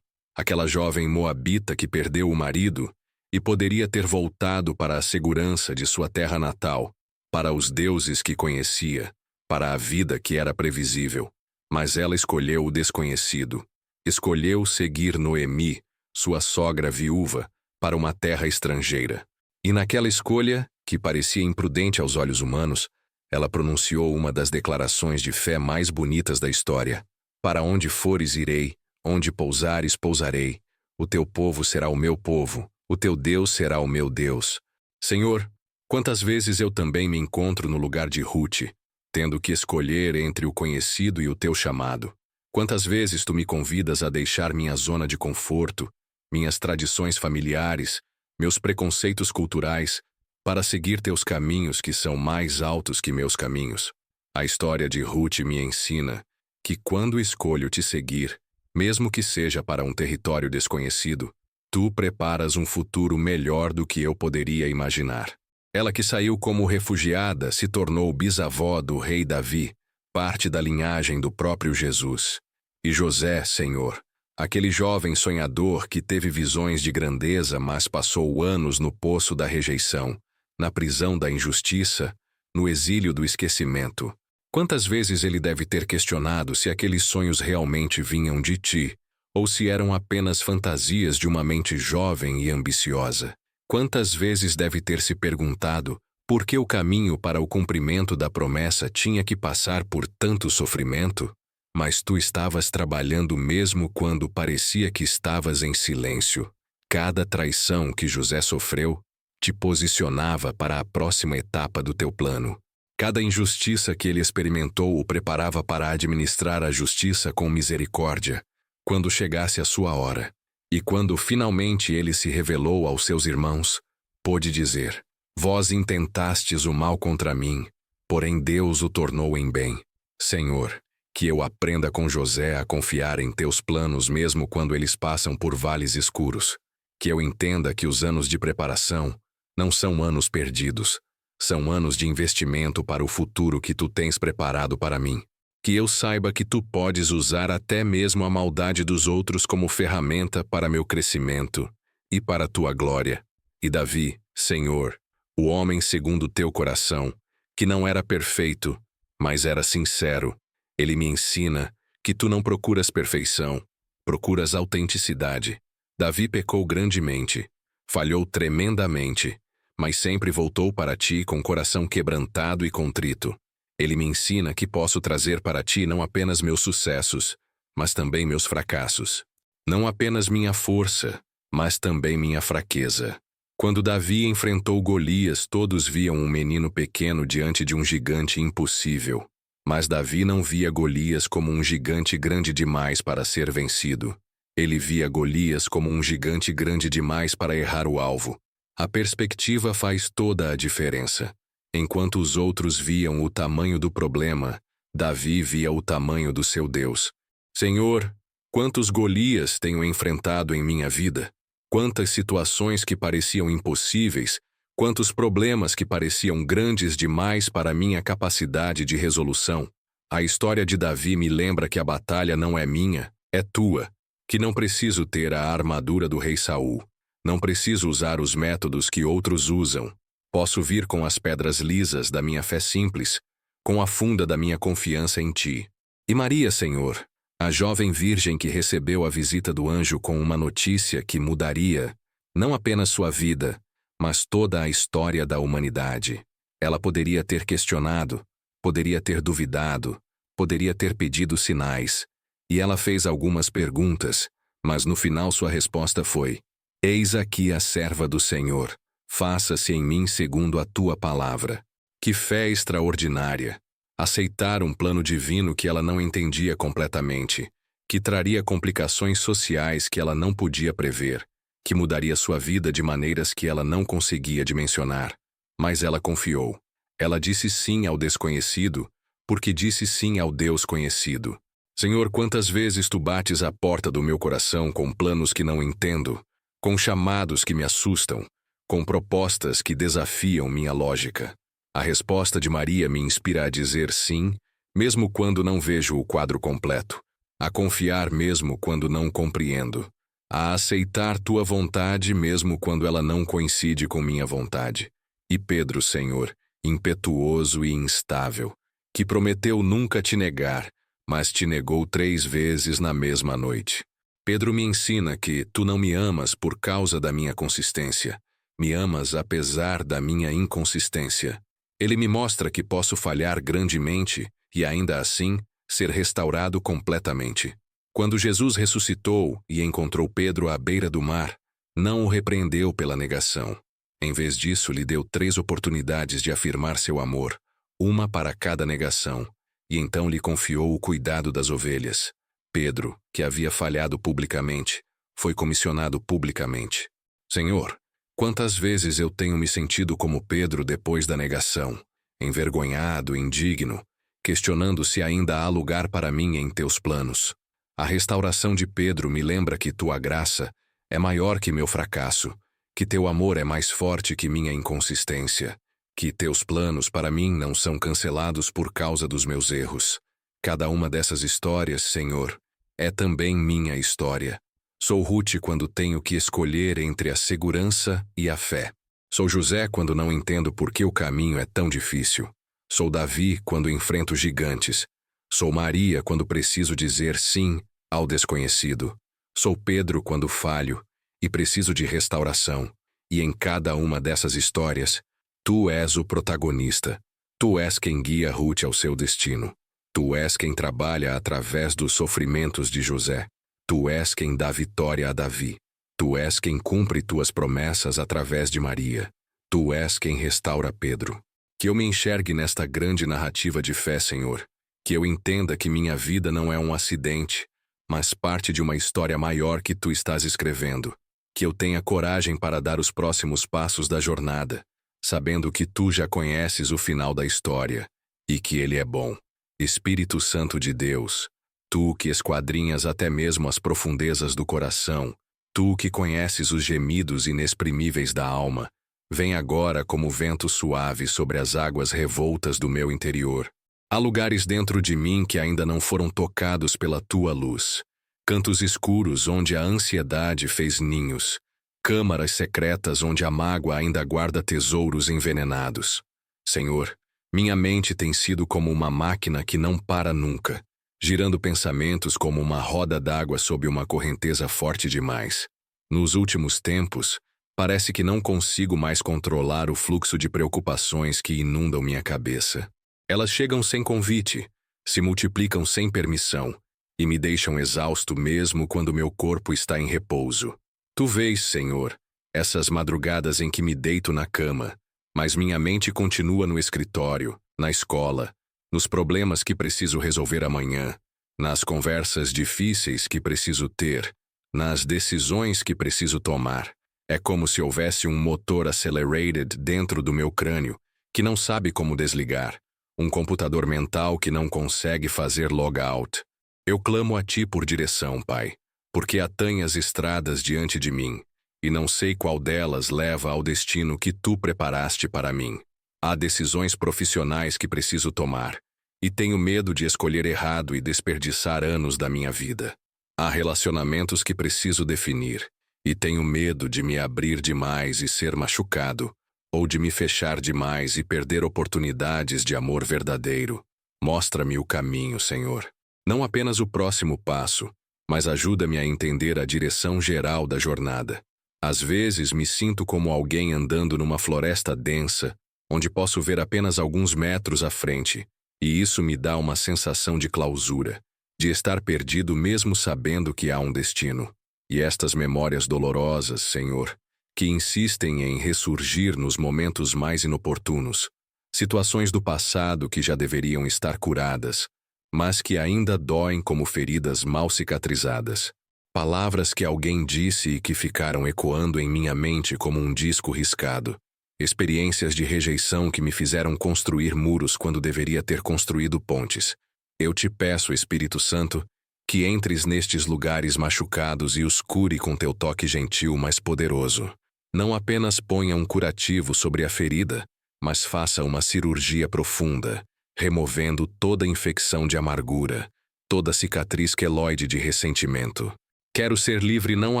aquela jovem moabita que perdeu o marido e poderia ter voltado para a segurança de sua terra natal, para os deuses que conhecia, para a vida que era previsível. Mas ela escolheu o desconhecido. Escolheu seguir Noemi, sua sogra viúva, para uma terra estrangeira. E naquela escolha, que parecia imprudente aos olhos humanos, ela pronunciou uma das declarações de fé mais bonitas da história. Para onde fores irei, onde pousares pousarei. O teu povo será o meu povo, o teu Deus será o meu Deus. Senhor, quantas vezes eu também me encontro no lugar de Ruth, tendo que escolher entre o conhecido e o teu chamado. Quantas vezes tu me convidas a deixar minha zona de conforto, minhas tradições familiares, meus preconceitos culturais, para seguir teus caminhos que são mais altos que meus caminhos. A história de Ruth me ensina que quando escolho te seguir, mesmo que seja para um território desconhecido, tu preparas um futuro melhor do que eu poderia imaginar. Ela que saiu como refugiada se tornou bisavó do rei Davi, parte da linhagem do próprio Jesus. E José, Senhor, aquele jovem sonhador que teve visões de grandeza, mas passou anos no poço da rejeição, na prisão da injustiça, no exílio do esquecimento. Quantas vezes ele deve ter questionado se aqueles sonhos realmente vinham de ti, ou se eram apenas fantasias de uma mente jovem e ambiciosa? Quantas vezes deve ter se perguntado por que o caminho para o cumprimento da promessa tinha que passar por tanto sofrimento? Mas tu estavas trabalhando mesmo quando parecia que estavas em silêncio. Cada traição que José sofreu te posicionava para a próxima etapa do teu plano. Cada injustiça que ele experimentou o preparava para administrar a justiça com misericórdia, quando chegasse a sua hora. E quando finalmente ele se revelou aos seus irmãos, pôde dizer: Vós intentastes o mal contra mim, porém Deus o tornou em bem. Senhor, que eu aprenda com José a confiar em teus planos mesmo quando eles passam por vales escuros. Que eu entenda que os anos de preparação não são anos perdidos, são anos de investimento para o futuro que tu tens preparado para mim. Que eu saiba que tu podes usar até mesmo a maldade dos outros como ferramenta para meu crescimento e para a tua glória. E Davi, Senhor, o homem segundo teu coração, que não era perfeito, mas era sincero, ele me ensina que tu não procuras perfeição, procuras autenticidade. Davi pecou grandemente, falhou tremendamente, mas sempre voltou para ti com coração quebrantado e contrito. Ele me ensina que posso trazer para ti não apenas meus sucessos, mas também meus fracassos. Não apenas minha força, mas também minha fraqueza. Quando Davi enfrentou Golias, todos viam um menino pequeno diante de um gigante impossível. Mas Davi não via Golias como um gigante grande demais para ser vencido. Ele via Golias como um gigante grande demais para errar o alvo. A perspectiva faz toda a diferença. Enquanto os outros viam o tamanho do problema, Davi via o tamanho do seu Deus. Senhor, quantos Golias tenho enfrentado em minha vida? Quantas situações que pareciam impossíveis, quantos problemas que pareciam grandes demais para minha capacidade de resolução. A história de Davi me lembra que a batalha não é minha, é tua, que não preciso ter a armadura do rei Saul. Não preciso usar os métodos que outros usam. Posso vir com as pedras lisas da minha fé simples, com a funda da minha confiança em ti. E Maria, Senhor, a jovem virgem que recebeu a visita do anjo com uma notícia que mudaria, não apenas sua vida, mas toda a história da humanidade. Ela poderia ter questionado, poderia ter duvidado, poderia ter pedido sinais. E ela fez algumas perguntas, mas no final sua resposta foi: Eis aqui a serva do Senhor. Faça-se em mim segundo a tua palavra. Que fé extraordinária! Aceitar um plano divino que ela não entendia completamente, que traria complicações sociais que ela não podia prever, que mudaria sua vida de maneiras que ela não conseguia dimensionar. Mas ela confiou. Ela disse sim ao desconhecido, porque disse sim ao Deus conhecido. Senhor, quantas vezes tu bates à porta do meu coração com planos que não entendo, com chamados que me assustam, com propostas que desafiam minha lógica. A resposta de Maria me inspira a dizer sim, mesmo quando não vejo o quadro completo, a confiar mesmo quando não compreendo, a aceitar tua vontade mesmo quando ela não coincide com minha vontade. E Pedro, Senhor, impetuoso e instável, que prometeu nunca te negar, mas te negou 3 vezes na mesma noite. Pedro me ensina que tu não me amas por causa da minha consistência, me amas apesar da minha inconsistência. Ele me mostra que posso falhar grandemente e ainda assim ser restaurado completamente. Quando Jesus ressuscitou e encontrou Pedro à beira do mar, não o repreendeu pela negação. Em vez disso, lhe deu 3 oportunidades de afirmar seu amor, uma para cada negação, e então lhe confiou o cuidado das ovelhas. Pedro, que havia falhado publicamente, foi comissionado publicamente. Senhor, quantas vezes eu tenho me sentido como Pedro depois da negação, envergonhado, indigno, questionando se ainda há lugar para mim em teus planos. A restauração de Pedro me lembra que tua graça é maior que meu fracasso, que teu amor é mais forte que minha inconsistência, que teus planos para mim não são cancelados por causa dos meus erros. Cada uma dessas histórias, Senhor, é também minha história. Sou Ruth quando tenho que escolher entre a segurança e a fé. Sou José quando não entendo por que o caminho é tão difícil. Sou Davi quando enfrento gigantes. Sou Maria quando preciso dizer sim ao desconhecido. Sou Pedro quando falho e preciso de restauração. E em cada uma dessas histórias, tu és o protagonista. Tu és quem guia Ruth ao seu destino. Tu és quem trabalha através dos sofrimentos de José. Tu és quem dá vitória a Davi. Tu és quem cumpre tuas promessas através de Maria. Tu és quem restaura Pedro. Que eu me enxergue nesta grande narrativa de fé, Senhor. Que eu entenda que minha vida não é um acidente, mas parte de uma história maior que tu estás escrevendo. Que eu tenha coragem para dar os próximos passos da jornada, sabendo que tu já conheces o final da história e que ele é bom. Espírito Santo de Deus, tu que esquadrinhas até mesmo as profundezas do coração, tu que conheces os gemidos inexprimíveis da alma, vem agora como vento suave sobre as águas revoltas do meu interior. Há lugares dentro de mim que ainda não foram tocados pela tua luz. Cantos escuros onde a ansiedade fez ninhos. Câmaras secretas onde a mágoa ainda guarda tesouros envenenados. Senhor, minha mente tem sido como uma máquina que não para nunca, girando pensamentos como uma roda d'água sob uma correnteza forte demais. Nos últimos tempos, parece que não consigo mais controlar o fluxo de preocupações que inundam minha cabeça. Elas chegam sem convite, se multiplicam sem permissão, e me deixam exausto mesmo quando meu corpo está em repouso. Tu vês, Senhor, essas madrugadas em que me deito na cama, mas minha mente continua no escritório, na escola, nos problemas que preciso resolver amanhã, nas conversas difíceis que preciso ter, nas decisões que preciso tomar. É como se houvesse um motor accelerated dentro do meu crânio, que não sabe como desligar, um computador mental que não consegue fazer logout. Eu clamo a ti por direção, Pai, porque atanhas estradas diante de mim, e não sei qual delas leva ao destino que tu preparaste para mim. Há decisões profissionais que preciso tomar, e tenho medo de escolher errado e desperdiçar anos da minha vida. Há relacionamentos que preciso definir, e tenho medo de me abrir demais e ser machucado, ou de me fechar demais e perder oportunidades de amor verdadeiro. Mostra-me o caminho, Senhor. Não apenas o próximo passo, mas ajuda-me a entender a direção geral da jornada. Às vezes me sinto como alguém andando numa floresta densa, onde posso ver apenas alguns metros à frente, e isso me dá uma sensação de clausura, de estar perdido mesmo sabendo que há um destino. E estas memórias dolorosas, Senhor, que insistem em ressurgir nos momentos mais inoportunos, Situações do passado que já deveriam estar curadas, mas que ainda doem como feridas mal cicatrizadas. Palavras que alguém disse e que ficaram ecoando em minha mente como um disco riscado. Experiências de rejeição que me fizeram construir muros quando deveria ter construído pontes. Eu te peço, Espírito Santo, que entres nestes lugares machucados e os cure com teu toque gentil mas poderoso. Não apenas ponha um curativo sobre a ferida, mas faça uma cirurgia profunda, removendo toda infecção de amargura, toda cicatriz queloide de ressentimento. Quero ser livre não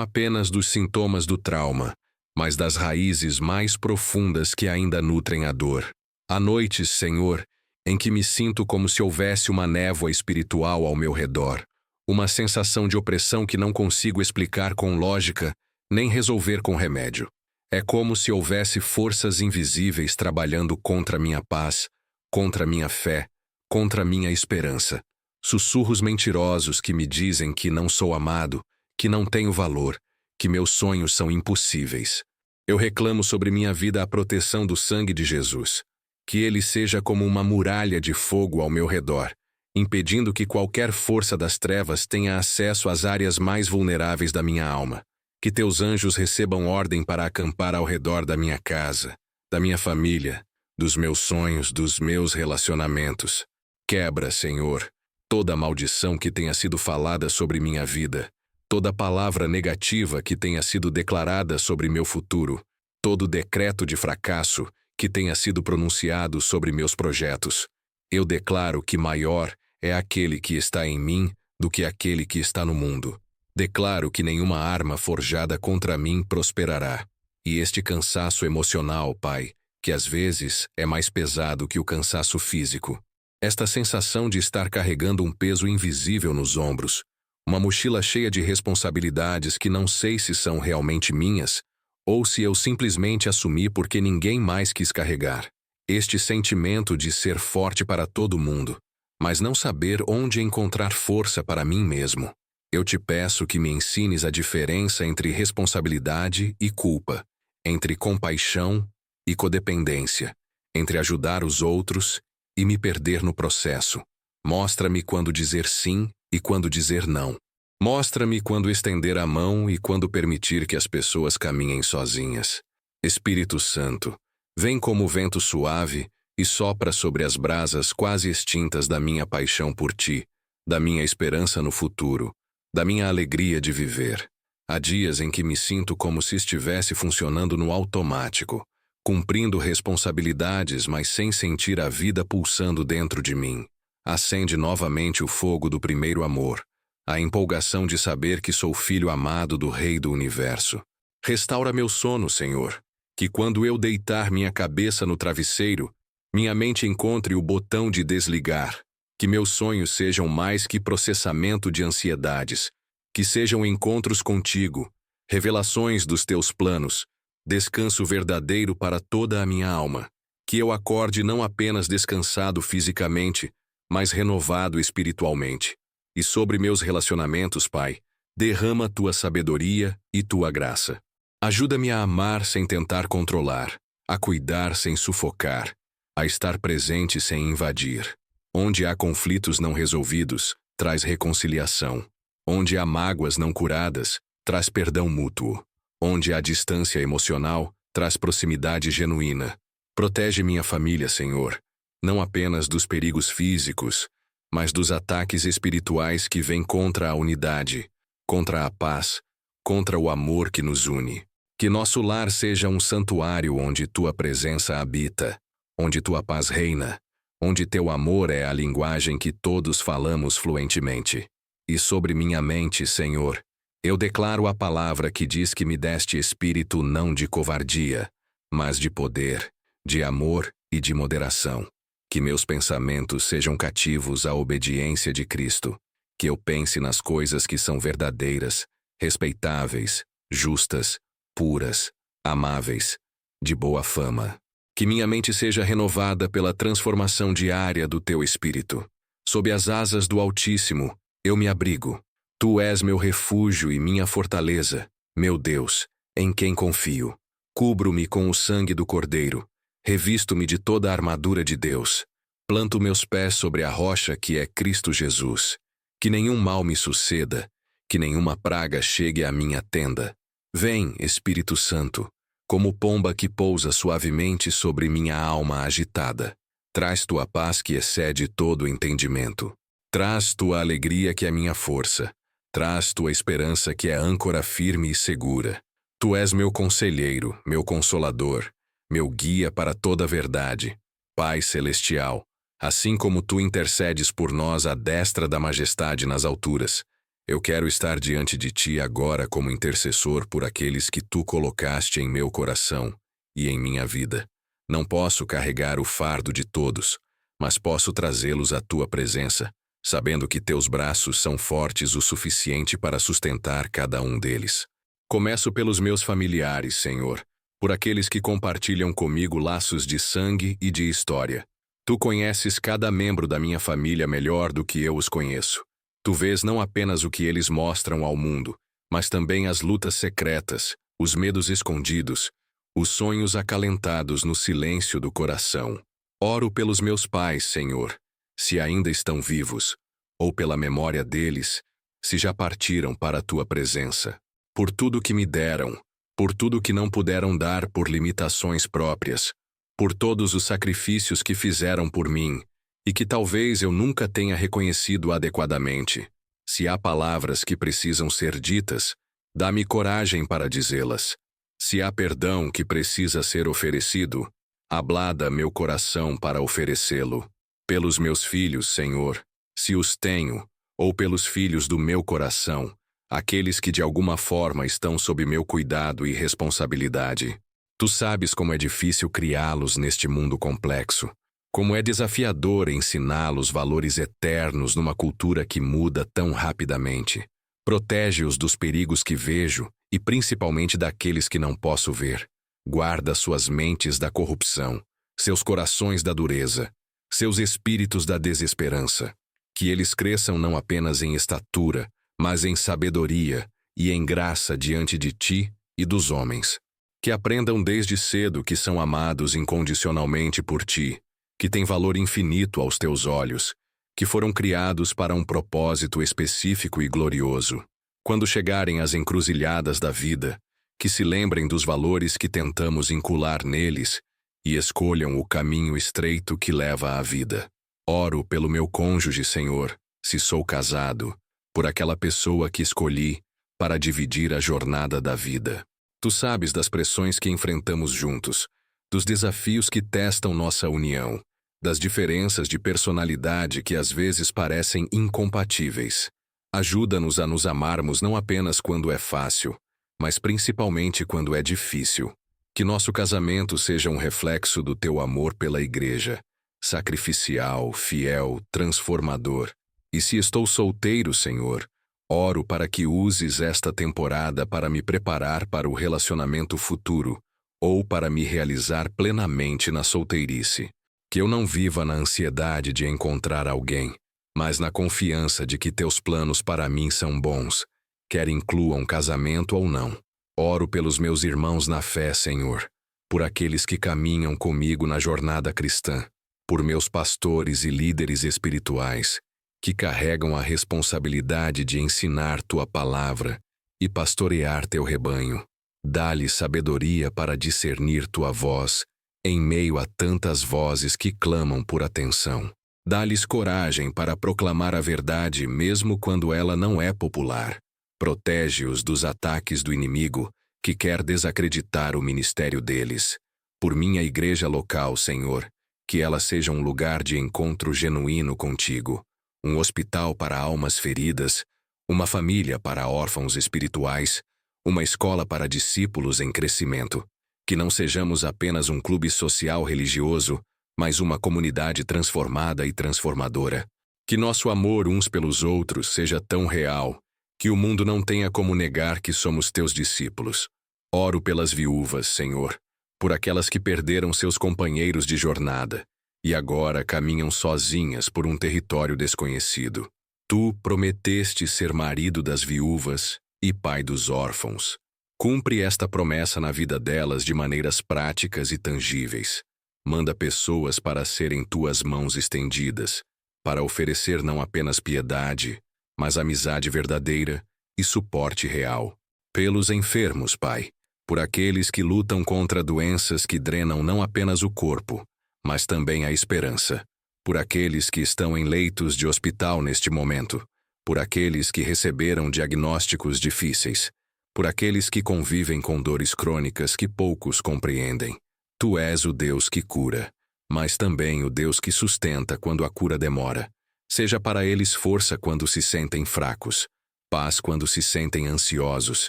apenas dos sintomas do trauma, mas das raízes mais profundas que ainda nutrem a dor. Há noites, Senhor, em que me sinto como se houvesse uma névoa espiritual ao meu redor, uma sensação de opressão que não consigo explicar com lógica, nem resolver com remédio. É como se houvesse forças invisíveis trabalhando contra minha paz, contra minha fé, contra minha esperança. Sussurros mentirosos que me dizem que não sou amado, que não tenho valor, que meus sonhos são impossíveis. Eu reclamo sobre minha vida a proteção do sangue de Jesus, que ele seja como uma muralha de fogo ao meu redor, impedindo que qualquer força das trevas tenha acesso às áreas mais vulneráveis da minha alma. Que teus anjos recebam ordem para acampar ao redor da minha casa, da minha família, dos meus sonhos, dos meus relacionamentos. Quebra, Senhor, toda maldição que tenha sido falada sobre minha vida, toda palavra negativa que tenha sido declarada sobre meu futuro, todo decreto de fracasso que tenha sido pronunciado sobre meus projetos. Eu declaro que maior é aquele que está em mim do que aquele que está no mundo. Declaro que nenhuma arma forjada contra mim prosperará. E este cansaço emocional, Pai, que às vezes é mais pesado que o cansaço físico. Esta sensação de estar carregando um peso invisível nos ombros, uma mochila cheia de responsabilidades que não sei se são realmente minhas, ou se eu simplesmente assumi porque ninguém mais quis carregar. Este sentimento de ser forte para todo mundo, mas não saber onde encontrar força para mim mesmo. Eu te peço que me ensines a diferença entre responsabilidade e culpa, entre compaixão e codependência, entre ajudar os outros e me perder no processo. Mostra-me quando dizer sim e quando dizer não. Mostra-me quando estender a mão e quando permitir que as pessoas caminhem sozinhas. Espírito Santo, vem como vento suave e sopra sobre as brasas quase extintas da minha paixão por ti, da minha esperança no futuro, da minha alegria de viver. Há dias em que me sinto como se estivesse funcionando no automático, cumprindo responsabilidades, mas sem sentir a vida pulsando dentro de mim. Acende novamente o fogo do primeiro amor, a empolgação de saber que sou filho amado do Rei do Universo. Restaura meu sono, Senhor, que quando eu deitar minha cabeça no travesseiro, minha mente encontre o botão de desligar. Que meus sonhos sejam mais que processamento de ansiedades, que sejam encontros contigo, revelações dos teus planos, descanso verdadeiro para toda a minha alma. Que eu acorde não apenas descansado fisicamente, mas renovado espiritualmente. E sobre meus relacionamentos, Pai, derrama tua sabedoria e tua graça. Ajuda-me a amar sem tentar controlar, a cuidar sem sufocar, a estar presente sem invadir. Onde há conflitos não resolvidos, traz reconciliação. Onde há mágoas não curadas, traz perdão mútuo. Onde há distância emocional, traz proximidade genuína. Protege minha família, Senhor, não apenas dos perigos físicos, mas dos ataques espirituais que vêm contra a unidade, contra a paz, contra o amor que nos une. Que nosso lar seja um santuário onde tua presença habita, onde tua paz reina, onde teu amor é a linguagem que todos falamos fluentemente. E sobre minha mente, Senhor, eu declaro a palavra que diz que me deste espírito não de covardia, mas de poder, de amor e de moderação. Que meus pensamentos sejam cativos à obediência de Cristo, que eu pense nas coisas que são verdadeiras, respeitáveis, justas, puras, amáveis, de boa fama. Que minha mente seja renovada pela transformação diária do teu Espírito. Sob as asas do Altíssimo, eu me abrigo. Tu és meu refúgio e minha fortaleza, meu Deus, em quem confio. Cubro-me com o sangue do Cordeiro. Revisto-me de toda a armadura de Deus. Planto meus pés sobre a rocha que é Cristo Jesus. Que nenhum mal me suceda, que nenhuma praga chegue à minha tenda. Vem, Espírito Santo, como pomba que pousa suavemente sobre minha alma agitada. Traz tua paz que excede todo entendimento. Traz tua alegria que é minha força. Traz tua esperança que é âncora firme e segura. Tu és meu conselheiro, meu consolador, meu guia para toda a verdade. Pai celestial, assim como tu intercedes por nós à destra da majestade nas alturas, eu quero estar diante de ti agora como intercessor por aqueles que tu colocaste em meu coração e em minha vida. Não posso carregar o fardo de todos, mas posso trazê-los à tua presença, sabendo que teus braços são fortes o suficiente para sustentar cada um deles. Começo pelos meus familiares, Senhor, por aqueles que compartilham comigo laços de sangue e de história. Tu conheces cada membro da minha família melhor do que eu os conheço. Tu vês não apenas o que eles mostram ao mundo, mas também as lutas secretas, os medos escondidos, os sonhos acalentados no silêncio do coração. Oro pelos meus pais, Senhor, se ainda estão vivos, ou pela memória deles, se já partiram para a tua presença. Por tudo que me deram, por tudo que não puderam dar por limitações próprias, por todos os sacrifícios que fizeram por mim, e que talvez eu nunca tenha reconhecido adequadamente. Se há palavras que precisam ser ditas, dá-me coragem para dizê-las. Se há perdão que precisa ser oferecido, ablada meu coração para oferecê-lo. Pelos meus filhos, Senhor, se os tenho, ou pelos filhos do meu coração, aqueles que de alguma forma estão sob meu cuidado e responsabilidade. Tu sabes como é difícil criá-los neste mundo complexo, como é desafiador ensiná-los valores eternos numa cultura que muda tão rapidamente. Protege-os dos perigos que vejo e principalmente daqueles que não posso ver. Guarda suas mentes da corrupção, seus corações da dureza, seus espíritos da desesperança. Que eles cresçam não apenas em estatura, mas em sabedoria e em graça diante de ti e dos homens. Que aprendam desde cedo que são amados incondicionalmente por ti, que têm valor infinito aos teus olhos, que foram criados para um propósito específico e glorioso. Quando chegarem às encruzilhadas da vida, que se lembrem dos valores que tentamos incular neles e escolham o caminho estreito que leva à vida. Oro pelo meu cônjuge, Senhor, se sou casado, por aquela pessoa que escolhi para dividir a jornada da vida. Tu sabes das pressões que enfrentamos juntos, dos desafios que testam nossa união, das diferenças de personalidade que às vezes parecem incompatíveis. Ajuda-nos a nos amarmos não apenas quando é fácil, mas principalmente quando é difícil. Que nosso casamento seja um reflexo do teu amor pela igreja, sacrificial, fiel, transformador. E se estou solteiro, Senhor, oro para que uses esta temporada para me preparar para o relacionamento futuro, ou para me realizar plenamente na solteirice. Que eu não viva na ansiedade de encontrar alguém, mas na confiança de que teus planos para mim são bons, quer incluam casamento ou não. Oro pelos meus irmãos na fé, Senhor, por aqueles que caminham comigo na jornada cristã, por meus pastores e líderes espirituais, que carregam a responsabilidade de ensinar tua palavra e pastorear teu rebanho. Dá-lhes sabedoria para discernir tua voz, em meio a tantas vozes que clamam por atenção. Dá-lhes coragem para proclamar a verdade mesmo quando ela não é popular. Protege-os dos ataques do inimigo, que quer desacreditar o ministério deles. Por minha igreja local, Senhor, que ela seja um lugar de encontro genuíno contigo, um hospital para almas feridas, uma família para órfãos espirituais, uma escola para discípulos em crescimento. Que não sejamos apenas um clube social religioso, mas uma comunidade transformada e transformadora. Que nosso amor uns pelos outros seja tão real, que o mundo não tenha como negar que somos teus discípulos. Oro pelas viúvas, Senhor, por aquelas que perderam seus companheiros de jornada e agora caminham sozinhas por um território desconhecido. Tu prometeste ser marido das viúvas e pai dos órfãos. Cumpre esta promessa na vida delas de maneiras práticas e tangíveis. Manda pessoas para serem tuas mãos estendidas, para oferecer não apenas piedade, mas amizade verdadeira e suporte real. Pelos enfermos, Pai, por aqueles que lutam contra doenças que drenam não apenas o corpo, mas também a esperança. Por aqueles que estão em leitos de hospital neste momento, por aqueles que receberam diagnósticos difíceis, por aqueles que convivem com dores crônicas que poucos compreendem. Tu és o Deus que cura, mas também o Deus que sustenta quando a cura demora. Seja para eles força quando se sentem fracos, paz quando se sentem ansiosos,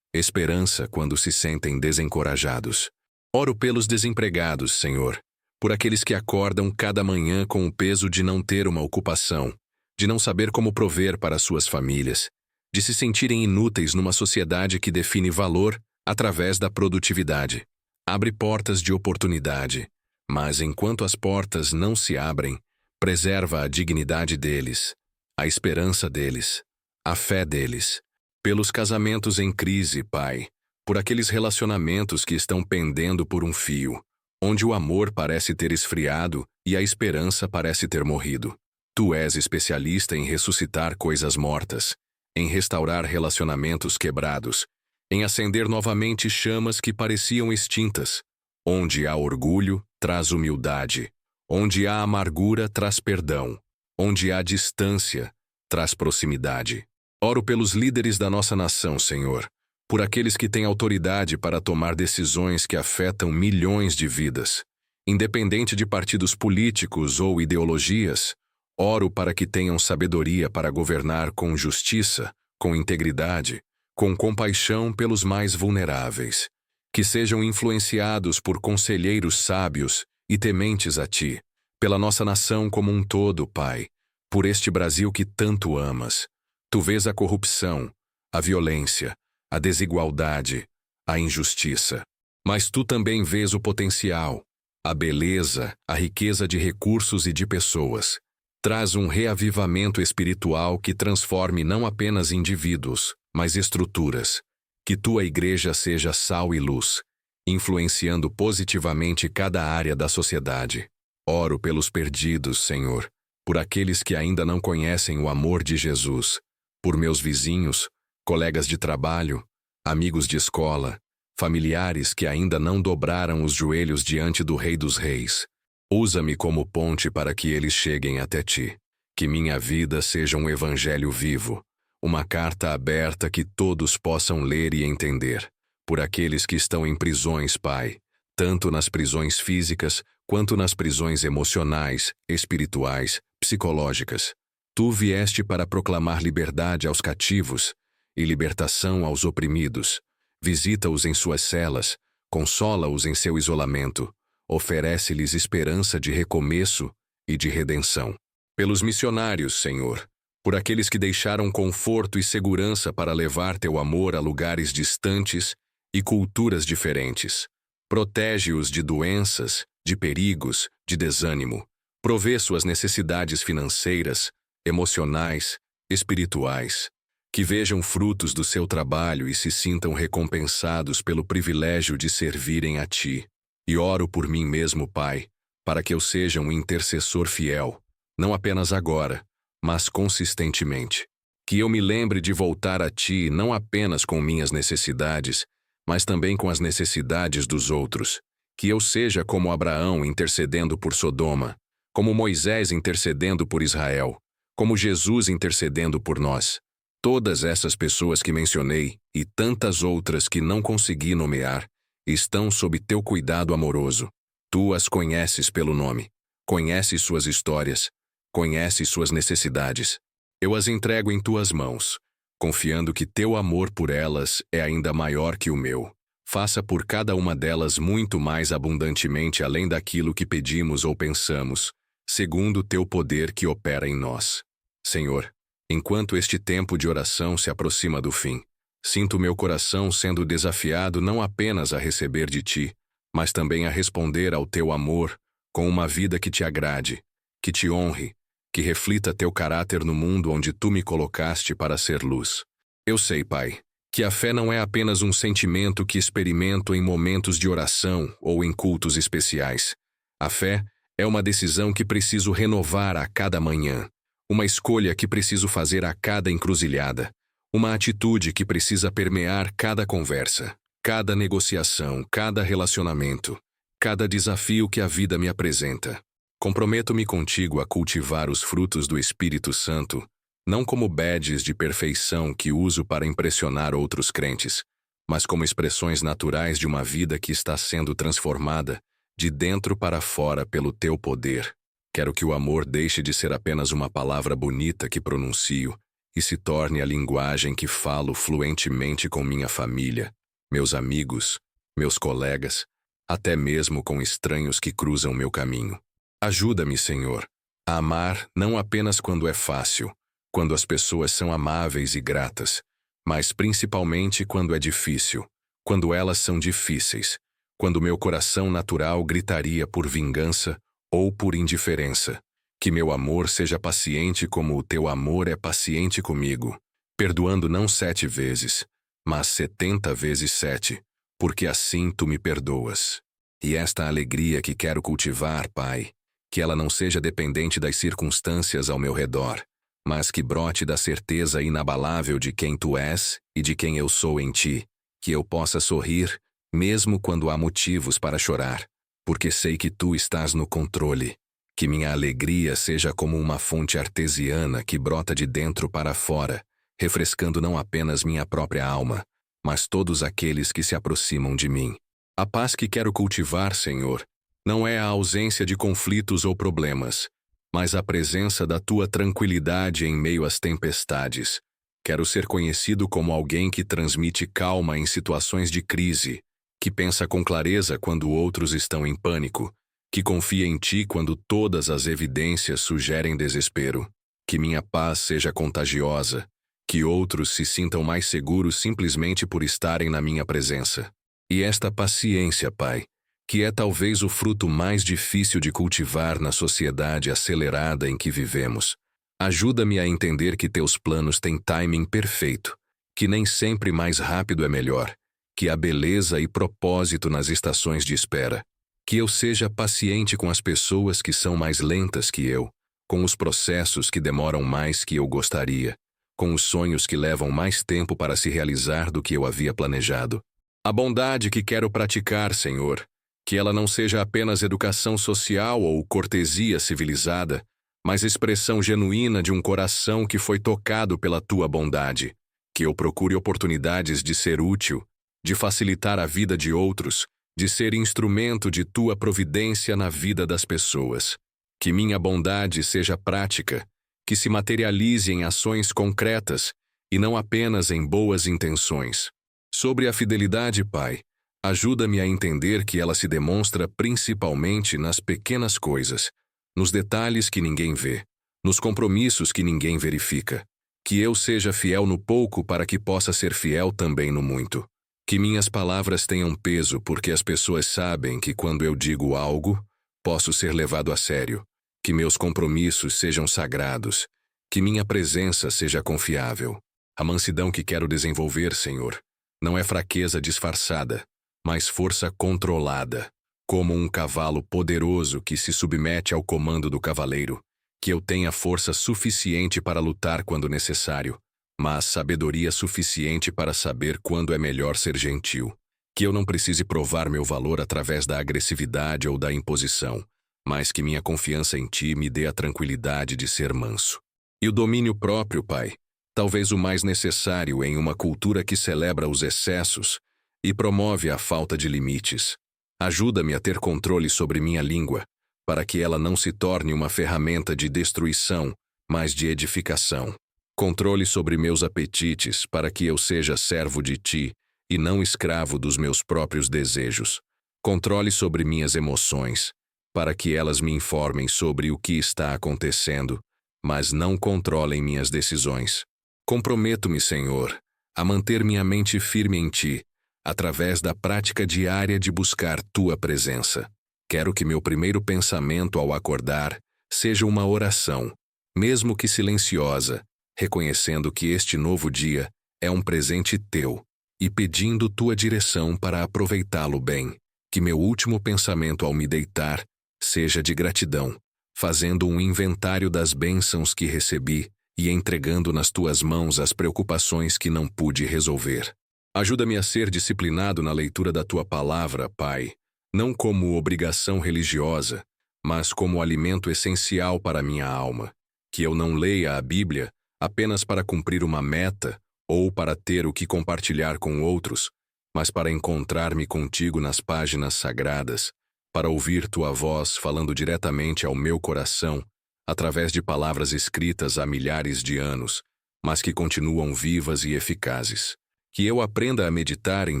esperança quando se sentem desencorajados. Oro pelos desempregados, Senhor, por aqueles que acordam cada manhã com o peso de não ter uma ocupação, de não saber como prover para suas famílias, de se sentirem inúteis numa sociedade que define valor através da produtividade. Abre portas de oportunidade, mas enquanto as portas não se abrem, preserva a dignidade deles, a esperança deles, a fé deles. Pelos casamentos em crise, Pai, por aqueles relacionamentos que estão pendendo por um fio, onde o amor parece ter esfriado e a esperança parece ter morrido. Tu és especialista em ressuscitar coisas mortas, em restaurar relacionamentos quebrados, em acender novamente chamas que pareciam extintas. Onde há orgulho, traz humildade. Onde há amargura, traz perdão. Onde há distância, traz proximidade. Oro pelos líderes da nossa nação, Senhor, por aqueles que têm autoridade para tomar decisões que afetam milhões de vidas. Independente de partidos políticos ou ideologias, oro para que tenham sabedoria para governar com justiça, com integridade, com compaixão pelos mais vulneráveis. Que sejam influenciados por conselheiros sábios e tementes a Ti, pela nossa nação como um todo, Pai, por este Brasil que tanto amas. Tu vês a corrupção, a violência, a desigualdade, a injustiça. Mas Tu também vês o potencial, a beleza, a riqueza de recursos e de pessoas. Traz um reavivamento espiritual que transforme não apenas indivíduos, mas estruturas. Que Tua igreja seja sal e luz, influenciando positivamente cada área da sociedade. Oro pelos perdidos, Senhor, por aqueles que ainda não conhecem o amor de Jesus, por meus vizinhos, colegas de trabalho, amigos de escola, familiares que ainda não dobraram os joelhos diante do Rei dos Reis. Usa-me como ponte para que eles cheguem até Ti. Que minha vida seja um evangelho vivo, uma carta aberta que todos possam ler e entender. Por aqueles que estão em prisões, Pai, tanto nas prisões físicas quanto nas prisões emocionais, espirituais, psicológicas. Tu vieste para proclamar liberdade aos cativos e libertação aos oprimidos. Visita-os em suas celas, consola-os em seu isolamento, oferece-lhes esperança de recomeço e de redenção. Pelos missionários, Senhor, por aqueles que deixaram conforto e segurança para levar Teu amor a lugares distantes e culturas diferentes. Protege-os de doenças, de perigos, de desânimo. Provê suas necessidades financeiras, emocionais, espirituais. Que vejam frutos do seu trabalho e se sintam recompensados pelo privilégio de servirem a Ti. E oro por mim mesmo, Pai, para que eu seja um intercessor fiel, não apenas agora, mas consistentemente. Que eu me lembre de voltar a Ti não apenas com minhas necessidades, mas também com as necessidades dos outros. Que eu seja como Abraão intercedendo por Sodoma, como Moisés intercedendo por Israel, como Jesus intercedendo por nós. Todas essas pessoas que mencionei, e tantas outras que não consegui nomear, estão sob Teu cuidado amoroso. Tu as conheces pelo nome, conheces suas histórias, conheces suas necessidades. Eu as entrego em Tuas mãos, confiando que Teu amor por elas é ainda maior que o meu. Faça por cada uma delas muito mais abundantemente além daquilo que pedimos ou pensamos, segundo o Teu poder que opera em nós. Senhor, enquanto este tempo de oração se aproxima do fim, sinto meu coração sendo desafiado não apenas a receber de Ti, mas também a responder ao Teu amor com uma vida que Te agrade, que Te honre, que reflita Teu caráter no mundo onde Tu me colocaste para ser luz. Eu sei, Pai, que a fé não é apenas um sentimento que experimento em momentos de oração ou em cultos especiais. A fé é uma decisão que preciso renovar a cada manhã, uma escolha que preciso fazer a cada encruzilhada, uma atitude que precisa permear cada conversa, cada negociação, cada relacionamento, cada desafio que a vida me apresenta. Comprometo-me contigo a cultivar os frutos do Espírito Santo, não como badges de perfeição que uso para impressionar outros crentes, mas como expressões naturais de uma vida que está sendo transformada de dentro para fora pelo teu poder. Quero que o amor deixe de ser apenas uma palavra bonita que pronuncio e se torne a linguagem que falo fluentemente com minha família, meus amigos, meus colegas, até mesmo com estranhos que cruzam meu caminho. Ajuda-me, Senhor, a amar não apenas quando é fácil, quando as pessoas são amáveis e gratas, mas principalmente quando é difícil, quando elas são difíceis, quando meu coração natural gritaria por vingança ou por indiferença. Que meu amor seja paciente como o teu amor é paciente comigo, perdoando não 7 vezes, mas 70 vezes 7, porque assim tu me perdoas. E esta alegria que quero cultivar, Pai, que ela não seja dependente das circunstâncias ao meu redor, mas que brote da certeza inabalável de quem tu és e de quem eu sou em ti, que eu possa sorrir, mesmo quando há motivos para chorar, porque sei que tu estás no controle. Que minha alegria seja como uma fonte artesiana que brota de dentro para fora, refrescando não apenas minha própria alma, mas todos aqueles que se aproximam de mim. A paz que quero cultivar, Senhor, não é a ausência de conflitos ou problemas, mas a presença da tua tranquilidade em meio às tempestades. Quero ser conhecido como alguém que transmite calma em situações de crise, que pensa com clareza quando outros estão em pânico, que confia em ti quando todas as evidências sugerem desespero. Que minha paz seja contagiosa, que outros se sintam mais seguros simplesmente por estarem na minha presença. E esta paciência, Pai, que é talvez o fruto mais difícil de cultivar na sociedade acelerada em que vivemos. Ajuda-me a entender que teus planos têm timing perfeito, que nem sempre mais rápido é melhor, que há beleza e propósito nas estações de espera, que eu seja paciente com as pessoas que são mais lentas que eu, com os processos que demoram mais que eu gostaria, com os sonhos que levam mais tempo para se realizar do que eu havia planejado. A bondade que quero praticar, Senhor, que ela não seja apenas educação social ou cortesia civilizada, mas expressão genuína de um coração que foi tocado pela tua bondade. Que eu procure oportunidades de ser útil, de facilitar a vida de outros, de ser instrumento de tua providência na vida das pessoas. Que minha bondade seja prática, que se materialize em ações concretas e não apenas em boas intenções. Sobre a fidelidade, Pai, ajuda-me a entender que ela se demonstra principalmente nas pequenas coisas, nos detalhes que ninguém vê, nos compromissos que ninguém verifica. Que eu seja fiel no pouco para que possa ser fiel também no muito. Que minhas palavras tenham peso porque as pessoas sabem que quando eu digo algo, posso ser levado a sério. Que meus compromissos sejam sagrados. Que minha presença seja confiável. A mansidão que quero desenvolver, Senhor, não é fraqueza disfarçada, mas força controlada, como um cavalo poderoso que se submete ao comando do cavaleiro. Que eu tenha força suficiente para lutar quando necessário, mas sabedoria suficiente para saber quando é melhor ser gentil. Que eu não precise provar meu valor através da agressividade ou da imposição, mas que minha confiança em ti me dê a tranquilidade de ser manso. E o domínio próprio, Pai, talvez o mais necessário em uma cultura que celebra os excessos e promove a falta de limites. Ajuda-me a ter controle sobre minha língua, para que ela não se torne uma ferramenta de destruição, mas de edificação. Controle sobre meus apetites, para que eu seja servo de ti e não escravo dos meus próprios desejos. Controle sobre minhas emoções, para que elas me informem sobre o que está acontecendo, mas não controlem minhas decisões. Comprometo-me, Senhor, a manter minha mente firme em ti, através da prática diária de buscar tua presença. Quero que meu primeiro pensamento ao acordar seja uma oração, mesmo que silenciosa, reconhecendo que este novo dia é um presente teu e pedindo tua direção para aproveitá-lo bem. Que meu último pensamento ao me deitar seja de gratidão, fazendo um inventário das bênçãos que recebi e entregando nas tuas mãos as preocupações que não pude resolver. Ajuda-me a ser disciplinado na leitura da tua palavra, Pai, não como obrigação religiosa, mas como alimento essencial para a minha alma. Que eu não leia a Bíblia apenas para cumprir uma meta ou para ter o que compartilhar com outros, mas para encontrar-me contigo nas páginas sagradas, para ouvir tua voz falando diretamente ao meu coração, através de palavras escritas há milhares de anos, mas que continuam vivas e eficazes. Que eu aprenda a meditar em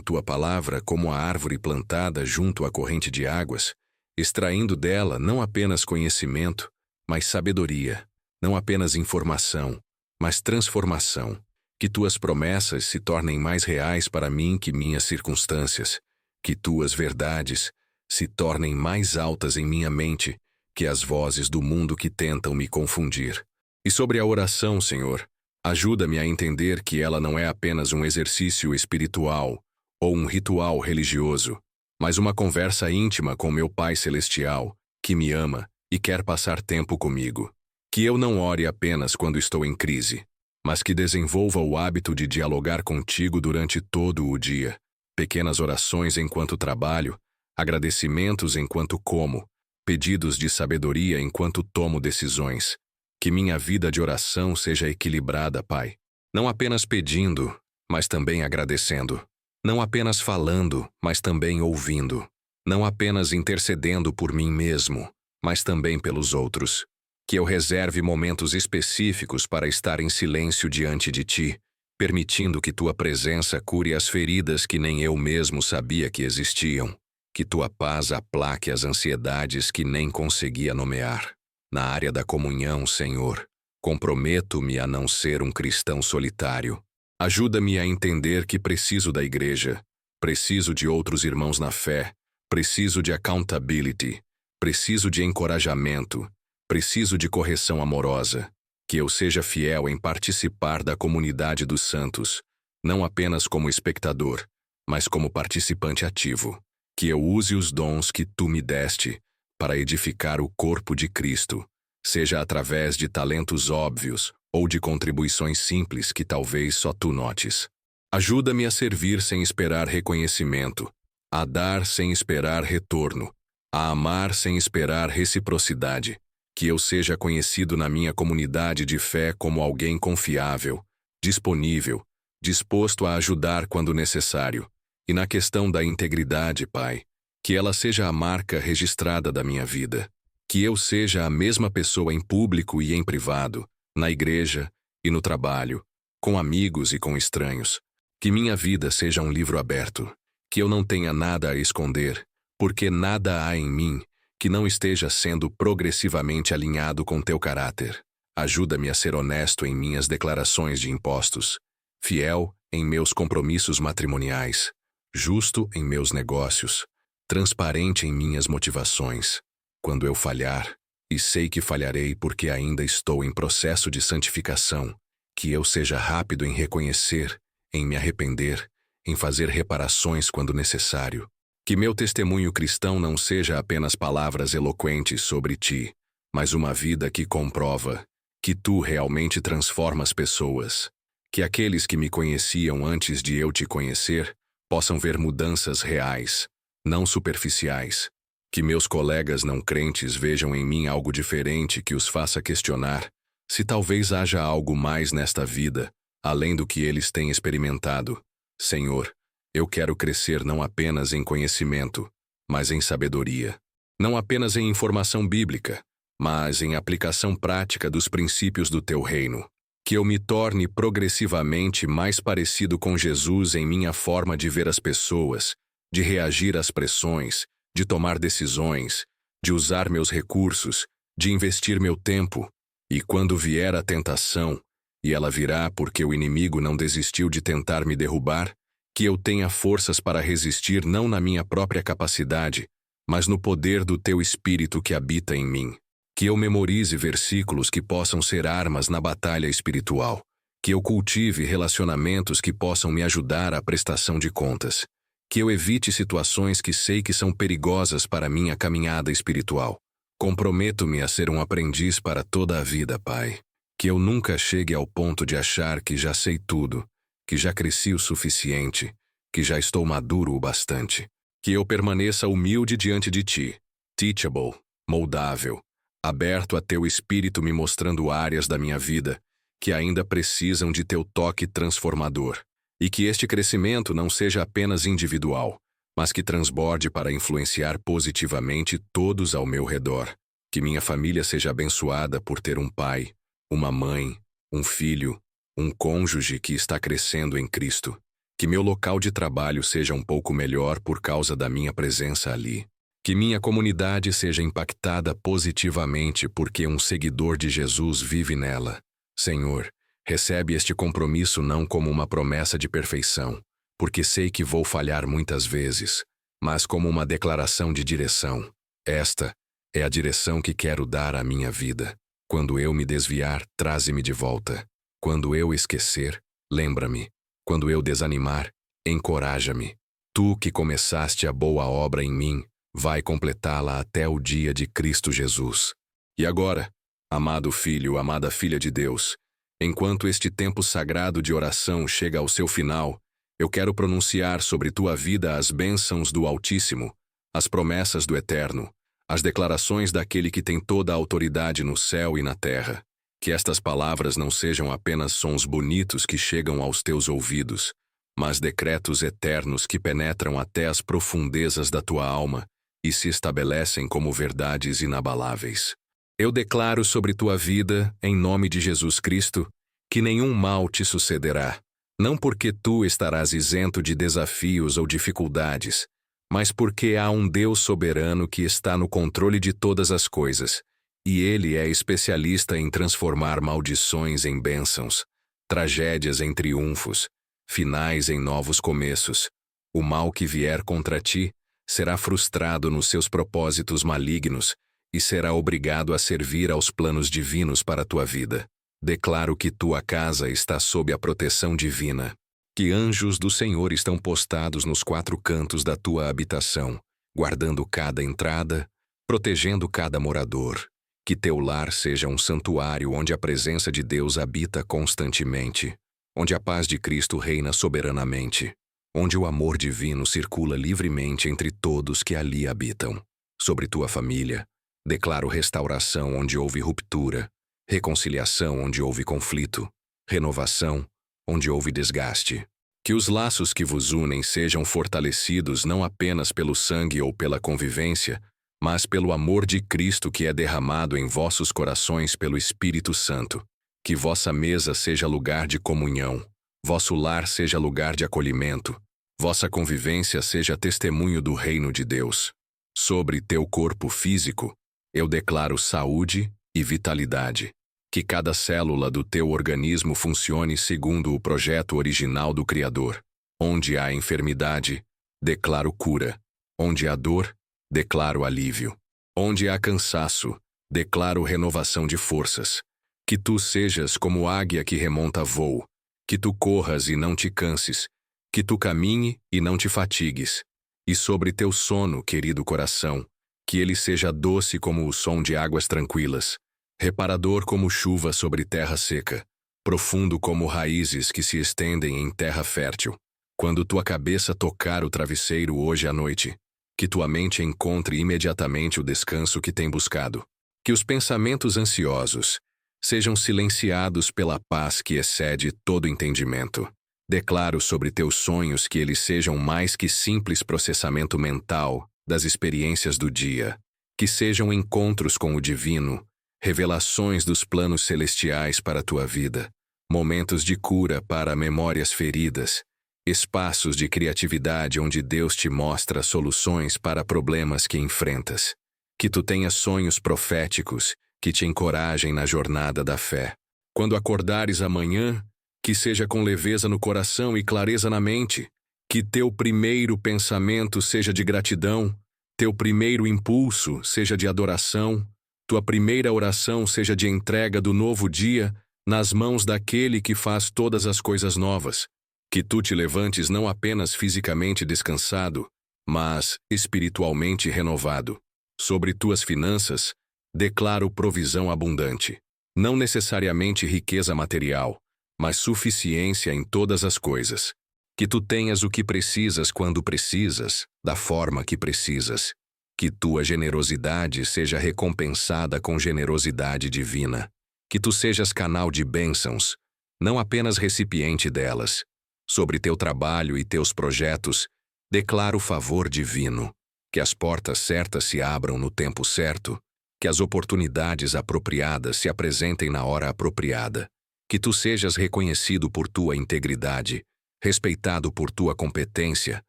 tua palavra como a árvore plantada junto à corrente de águas, extraindo dela não apenas conhecimento, mas sabedoria, não apenas informação, mas transformação. Que tuas promessas se tornem mais reais para mim que minhas circunstâncias, que tuas verdades se tornem mais altas em minha mente que as vozes do mundo que tentam me confundir. E sobre a oração, Senhor, ajuda-me a entender que ela não é apenas um exercício espiritual ou um ritual religioso, mas uma conversa íntima com meu Pai Celestial, que me ama e quer passar tempo comigo. Que eu não ore apenas quando estou em crise, mas que desenvolva o hábito de dialogar contigo durante todo o dia. Pequenas orações enquanto trabalho, agradecimentos enquanto como, pedidos de sabedoria enquanto tomo decisões. Que minha vida de oração seja equilibrada, Pai. Não apenas pedindo, mas também agradecendo. Não apenas falando, mas também ouvindo. Não apenas intercedendo por mim mesmo, mas também pelos outros. Que eu reserve momentos específicos para estar em silêncio diante de Ti, permitindo que Tua presença cure as feridas que nem eu mesmo sabia que existiam. Que Tua paz aplaque as ansiedades que nem conseguia nomear. Na área da comunhão, Senhor, comprometo-me a não ser um cristão solitário. Ajuda-me a entender que preciso da igreja, preciso de outros irmãos na fé, preciso de accountability, preciso de encorajamento, preciso de correção amorosa. Que eu seja fiel em participar da comunidade dos santos, não apenas como espectador, mas como participante ativo. Que eu use os dons que Tu me deste para edificar o corpo de Cristo, seja através de talentos óbvios ou de contribuições simples que talvez só Tu notes. Ajuda-me a servir sem esperar reconhecimento, a dar sem esperar retorno, a amar sem esperar reciprocidade. Que eu seja conhecido na minha comunidade de fé como alguém confiável, disponível, disposto a ajudar quando necessário. E na questão da integridade, Pai, que ela seja a marca registrada da minha vida. Que eu seja a mesma pessoa em público e em privado, na igreja e no trabalho, com amigos e com estranhos. Que minha vida seja um livro aberto. Que eu não tenha nada a esconder, porque nada há em mim que não esteja sendo progressivamente alinhado com Teu caráter. Ajuda-me a ser honesto em minhas declarações de impostos, fiel em meus compromissos matrimoniais, justo em meus negócios, transparente em minhas motivações. Quando eu falhar, e sei que falharei porque ainda estou em processo de santificação, que eu seja rápido em reconhecer, em me arrepender, em fazer reparações quando necessário. Que meu testemunho cristão não seja apenas palavras eloquentes sobre Ti, mas uma vida que comprova que Tu realmente transformas pessoas. Que aqueles que me conheciam antes de eu Te conhecer possam ver mudanças reais, não superficiais. Que meus colegas não crentes vejam em mim algo diferente que os faça questionar se talvez haja algo mais nesta vida, além do que eles têm experimentado. Senhor, eu quero crescer não apenas em conhecimento, mas em sabedoria. Não apenas em informação bíblica, mas em aplicação prática dos princípios do Teu reino. Que eu me torne progressivamente mais parecido com Jesus em minha forma de ver as pessoas, de reagir às pressões, de tomar decisões, de usar meus recursos, de investir meu tempo. E quando vier a tentação, e ela virá porque o inimigo não desistiu de tentar me derrubar, que eu tenha forças para resistir não na minha própria capacidade, mas no poder do Teu Espírito que habita em mim. Que eu memorize versículos que possam ser armas na batalha espiritual. Que eu cultive relacionamentos que possam me ajudar à prestação de contas. Que eu evite situações que sei que são perigosas para minha caminhada espiritual. Comprometo-me a ser um aprendiz para toda a vida, Pai. Que eu nunca chegue ao ponto de achar que já sei tudo, que já cresci o suficiente, que já estou maduro o bastante. Que eu permaneça humilde diante de Ti, teachable, moldável, aberto a Teu Espírito me mostrando áreas da minha vida que ainda precisam de Teu toque transformador. E que este crescimento não seja apenas individual, mas que transborde para influenciar positivamente todos ao meu redor. Que minha família seja abençoada por ter um pai, uma mãe, um filho, um cônjuge que está crescendo em Cristo. Que meu local de trabalho seja um pouco melhor por causa da minha presença ali. Que minha comunidade seja impactada positivamente porque um seguidor de Jesus vive nela. Senhor, recebe este compromisso não como uma promessa de perfeição, porque sei que vou falhar muitas vezes, mas como uma declaração de direção. Esta é a direção que quero dar à minha vida. Quando eu me desviar, traze-me de volta. Quando eu esquecer, lembra-me. Quando eu desanimar, encoraja-me. Tu que começaste a boa obra em mim, vai completá-la até o dia de Cristo Jesus. E agora, amado filho, amada filha de Deus, enquanto este tempo sagrado de oração chega ao seu final, eu quero pronunciar sobre tua vida as bênçãos do Altíssimo, as promessas do Eterno, as declarações daquele que tem toda a autoridade no céu e na terra. Que estas palavras não sejam apenas sons bonitos que chegam aos teus ouvidos, mas decretos eternos que penetram até as profundezas da tua alma e se estabelecem como verdades inabaláveis. Eu declaro sobre tua vida, em nome de Jesus Cristo, que nenhum mal te sucederá, não porque tu estarás isento de desafios ou dificuldades, mas porque há um Deus soberano que está no controle de todas as coisas, e Ele é especialista em transformar maldições em bênçãos, tragédias em triunfos, finais em novos começos. O mal que vier contra ti será frustrado nos seus propósitos malignos e será obrigado a servir aos planos divinos para a tua vida. Declaro que tua casa está sob a proteção divina, que anjos do Senhor estão postados nos 4 cantos da tua habitação, guardando cada entrada, protegendo cada morador. Que teu lar seja um santuário onde a presença de Deus habita constantemente, onde a paz de Cristo reina soberanamente, onde o amor divino circula livremente entre todos que ali habitam. Sobre tua família, declaro restauração onde houve ruptura, reconciliação onde houve conflito, renovação onde houve desgaste. Que os laços que vos unem sejam fortalecidos não apenas pelo sangue ou pela convivência, mas pelo amor de Cristo que é derramado em vossos corações pelo Espírito Santo. Que vossa mesa seja lugar de comunhão, vosso lar seja lugar de acolhimento, vossa convivência seja testemunho do reino de Deus. Sobre teu corpo físico, eu declaro saúde e vitalidade. Que cada célula do teu organismo funcione segundo o projeto original do Criador. Onde há enfermidade, declaro cura. Onde há dor, declaro alívio. Onde há cansaço, declaro renovação de forças. Que tu sejas como águia que remonta voo. Que tu corras e não te canses. Que tu caminhe e não te fatigues. E sobre teu sono, querido coração, que ele seja doce como o som de águas tranquilas, reparador como chuva sobre terra seca, profundo como raízes que se estendem em terra fértil. Quando tua cabeça tocar o travesseiro hoje à noite, que tua mente encontre imediatamente o descanso que tem buscado. Que os pensamentos ansiosos sejam silenciados pela paz que excede todo entendimento. Declaro sobre teus sonhos que eles sejam mais que simples processamento mental das experiências do dia, que sejam encontros com o divino, revelações dos planos celestiais para a tua vida, momentos de cura para memórias feridas, espaços de criatividade onde Deus te mostra soluções para problemas que enfrentas. Que tu tenhas sonhos proféticos que te encorajem na jornada da fé. Quando acordares amanhã, que seja com leveza no coração e clareza na mente. Que teu primeiro pensamento seja de gratidão, teu primeiro impulso seja de adoração, tua primeira oração seja de entrega do novo dia nas mãos daquele que faz todas as coisas novas. Que tu te levantes não apenas fisicamente descansado, mas espiritualmente renovado. Sobre tuas finanças, Declaro provisão abundante. Não necessariamente riqueza material, mas suficiência em todas as coisas. Que tu tenhas o que precisas quando precisas, da forma que precisas. Que tua generosidade seja recompensada com generosidade divina. Que tu sejas canal de bênçãos, não apenas recipiente delas. Sobre teu trabalho e teus projetos, declaro favor divino. Que as portas certas se abram no tempo certo. Que as oportunidades apropriadas se apresentem na hora apropriada. Que tu sejas reconhecido por tua integridade, respeitado por tua competência,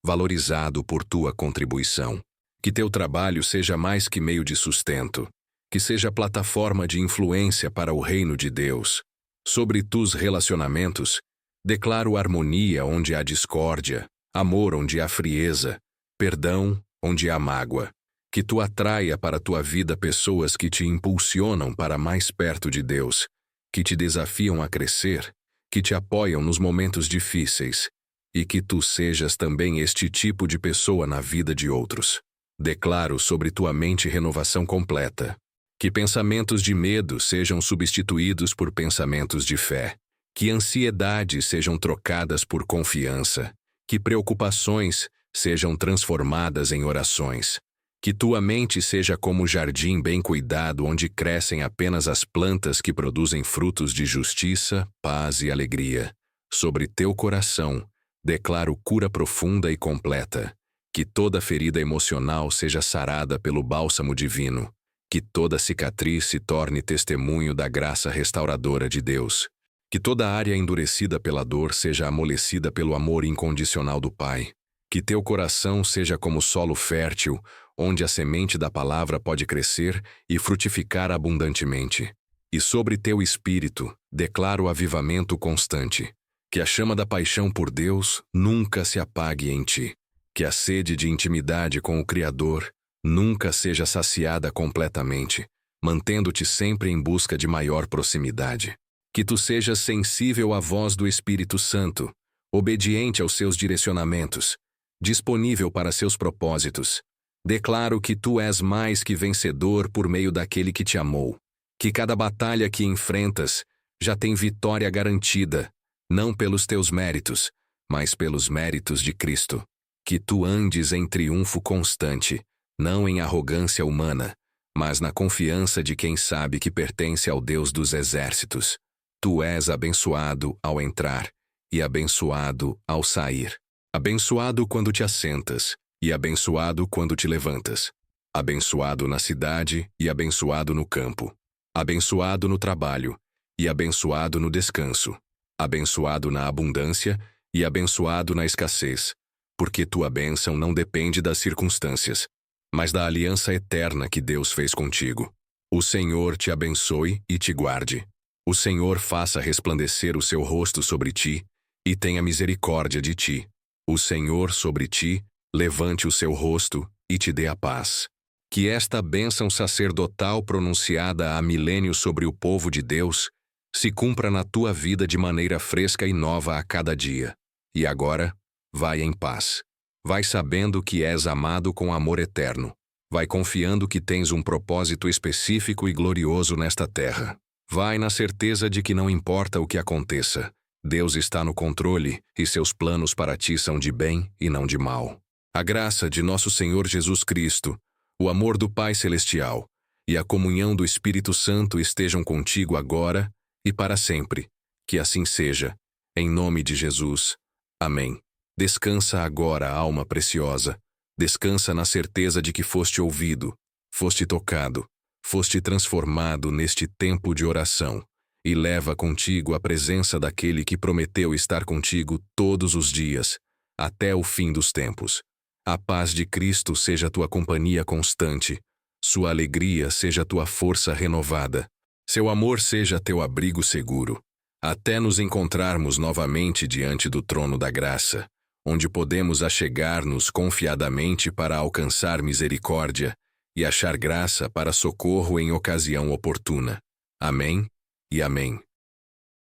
valorizado por tua contribuição. Que teu trabalho seja mais que meio de sustento. Que seja plataforma de influência para o reino de Deus. Sobre tus relacionamentos, declaro harmonia onde há discórdia, amor onde há frieza, perdão onde há mágoa. Que tu atraia para a tua vida pessoas que te impulsionam para mais perto de Deus, que te desafiam a crescer, que te apoiam nos momentos difíceis, e que tu sejas também este tipo de pessoa na vida de outros. Declaro sobre tua mente renovação completa. Que pensamentos de medo sejam substituídos por pensamentos de fé. Que ansiedades sejam trocadas por confiança. Que preocupações sejam transformadas em orações. Que tua mente seja como um jardim bem cuidado onde crescem apenas as plantas que produzem frutos de justiça, paz e alegria. Sobre teu coração, declaro cura profunda e completa. Que toda ferida emocional seja sarada pelo bálsamo divino. Que toda cicatriz se torne testemunho da graça restauradora de Deus. Que toda área endurecida pela dor seja amolecida pelo amor incondicional do Pai. Que teu coração seja como solo fértil, onde a semente da palavra pode crescer e frutificar abundantemente. E sobre teu espírito, declaro avivamento constante. Que a chama da paixão por Deus nunca se apague em ti. Que a sede de intimidade com o Criador nunca seja saciada completamente, mantendo-te sempre em busca de maior proximidade. Que tu sejas sensível à voz do Espírito Santo, obediente aos seus direcionamentos, disponível para seus propósitos. Declaro que tu és mais que vencedor por meio daquele que te amou. Que cada batalha que enfrentas já tem vitória garantida, não pelos teus méritos, mas pelos méritos de Cristo. Que tu andes em triunfo constante, não em arrogância humana, mas na confiança de quem sabe que pertence ao Deus dos exércitos. Tu és abençoado ao entrar e abençoado ao sair. Abençoado quando te assentas e abençoado quando te levantas. Abençoado na cidade e abençoado no campo. Abençoado no trabalho e abençoado no descanso. Abençoado na abundância e abençoado na escassez. Porque tua bênção não depende das circunstâncias, mas da aliança eterna que Deus fez contigo. O Senhor te abençoe e te guarde. O Senhor faça resplandecer o seu rosto sobre ti e tenha misericórdia de ti. O Senhor sobre ti levante o seu rosto e te dê a paz. Que esta bênção sacerdotal pronunciada há milênios sobre o povo de Deus se cumpra na tua vida de maneira fresca e nova a cada dia. E agora, vai em paz. Vai sabendo que és amado com amor eterno. Vai confiando que tens um propósito específico e glorioso nesta terra. Vai na certeza de que não importa o que aconteça, Deus está no controle e seus planos para ti são de bem e não de mal. A graça de nosso Senhor Jesus Cristo, o amor do Pai Celestial e a comunhão do Espírito Santo estejam contigo agora e para sempre. Que assim seja. Em nome de Jesus. Amém. Descansa agora, alma preciosa. Descansa na certeza de que foste ouvido, foste tocado, foste transformado neste tempo de oração. E leva contigo a presença daquele que prometeu estar contigo todos os dias, até o fim dos tempos. A paz de Cristo seja tua companhia constante, sua alegria seja tua força renovada, seu amor seja teu abrigo seguro, até nos encontrarmos novamente diante do trono da graça, onde podemos achegar-nos confiadamente para alcançar misericórdia e achar graça para socorro em ocasião oportuna. Amém e amém.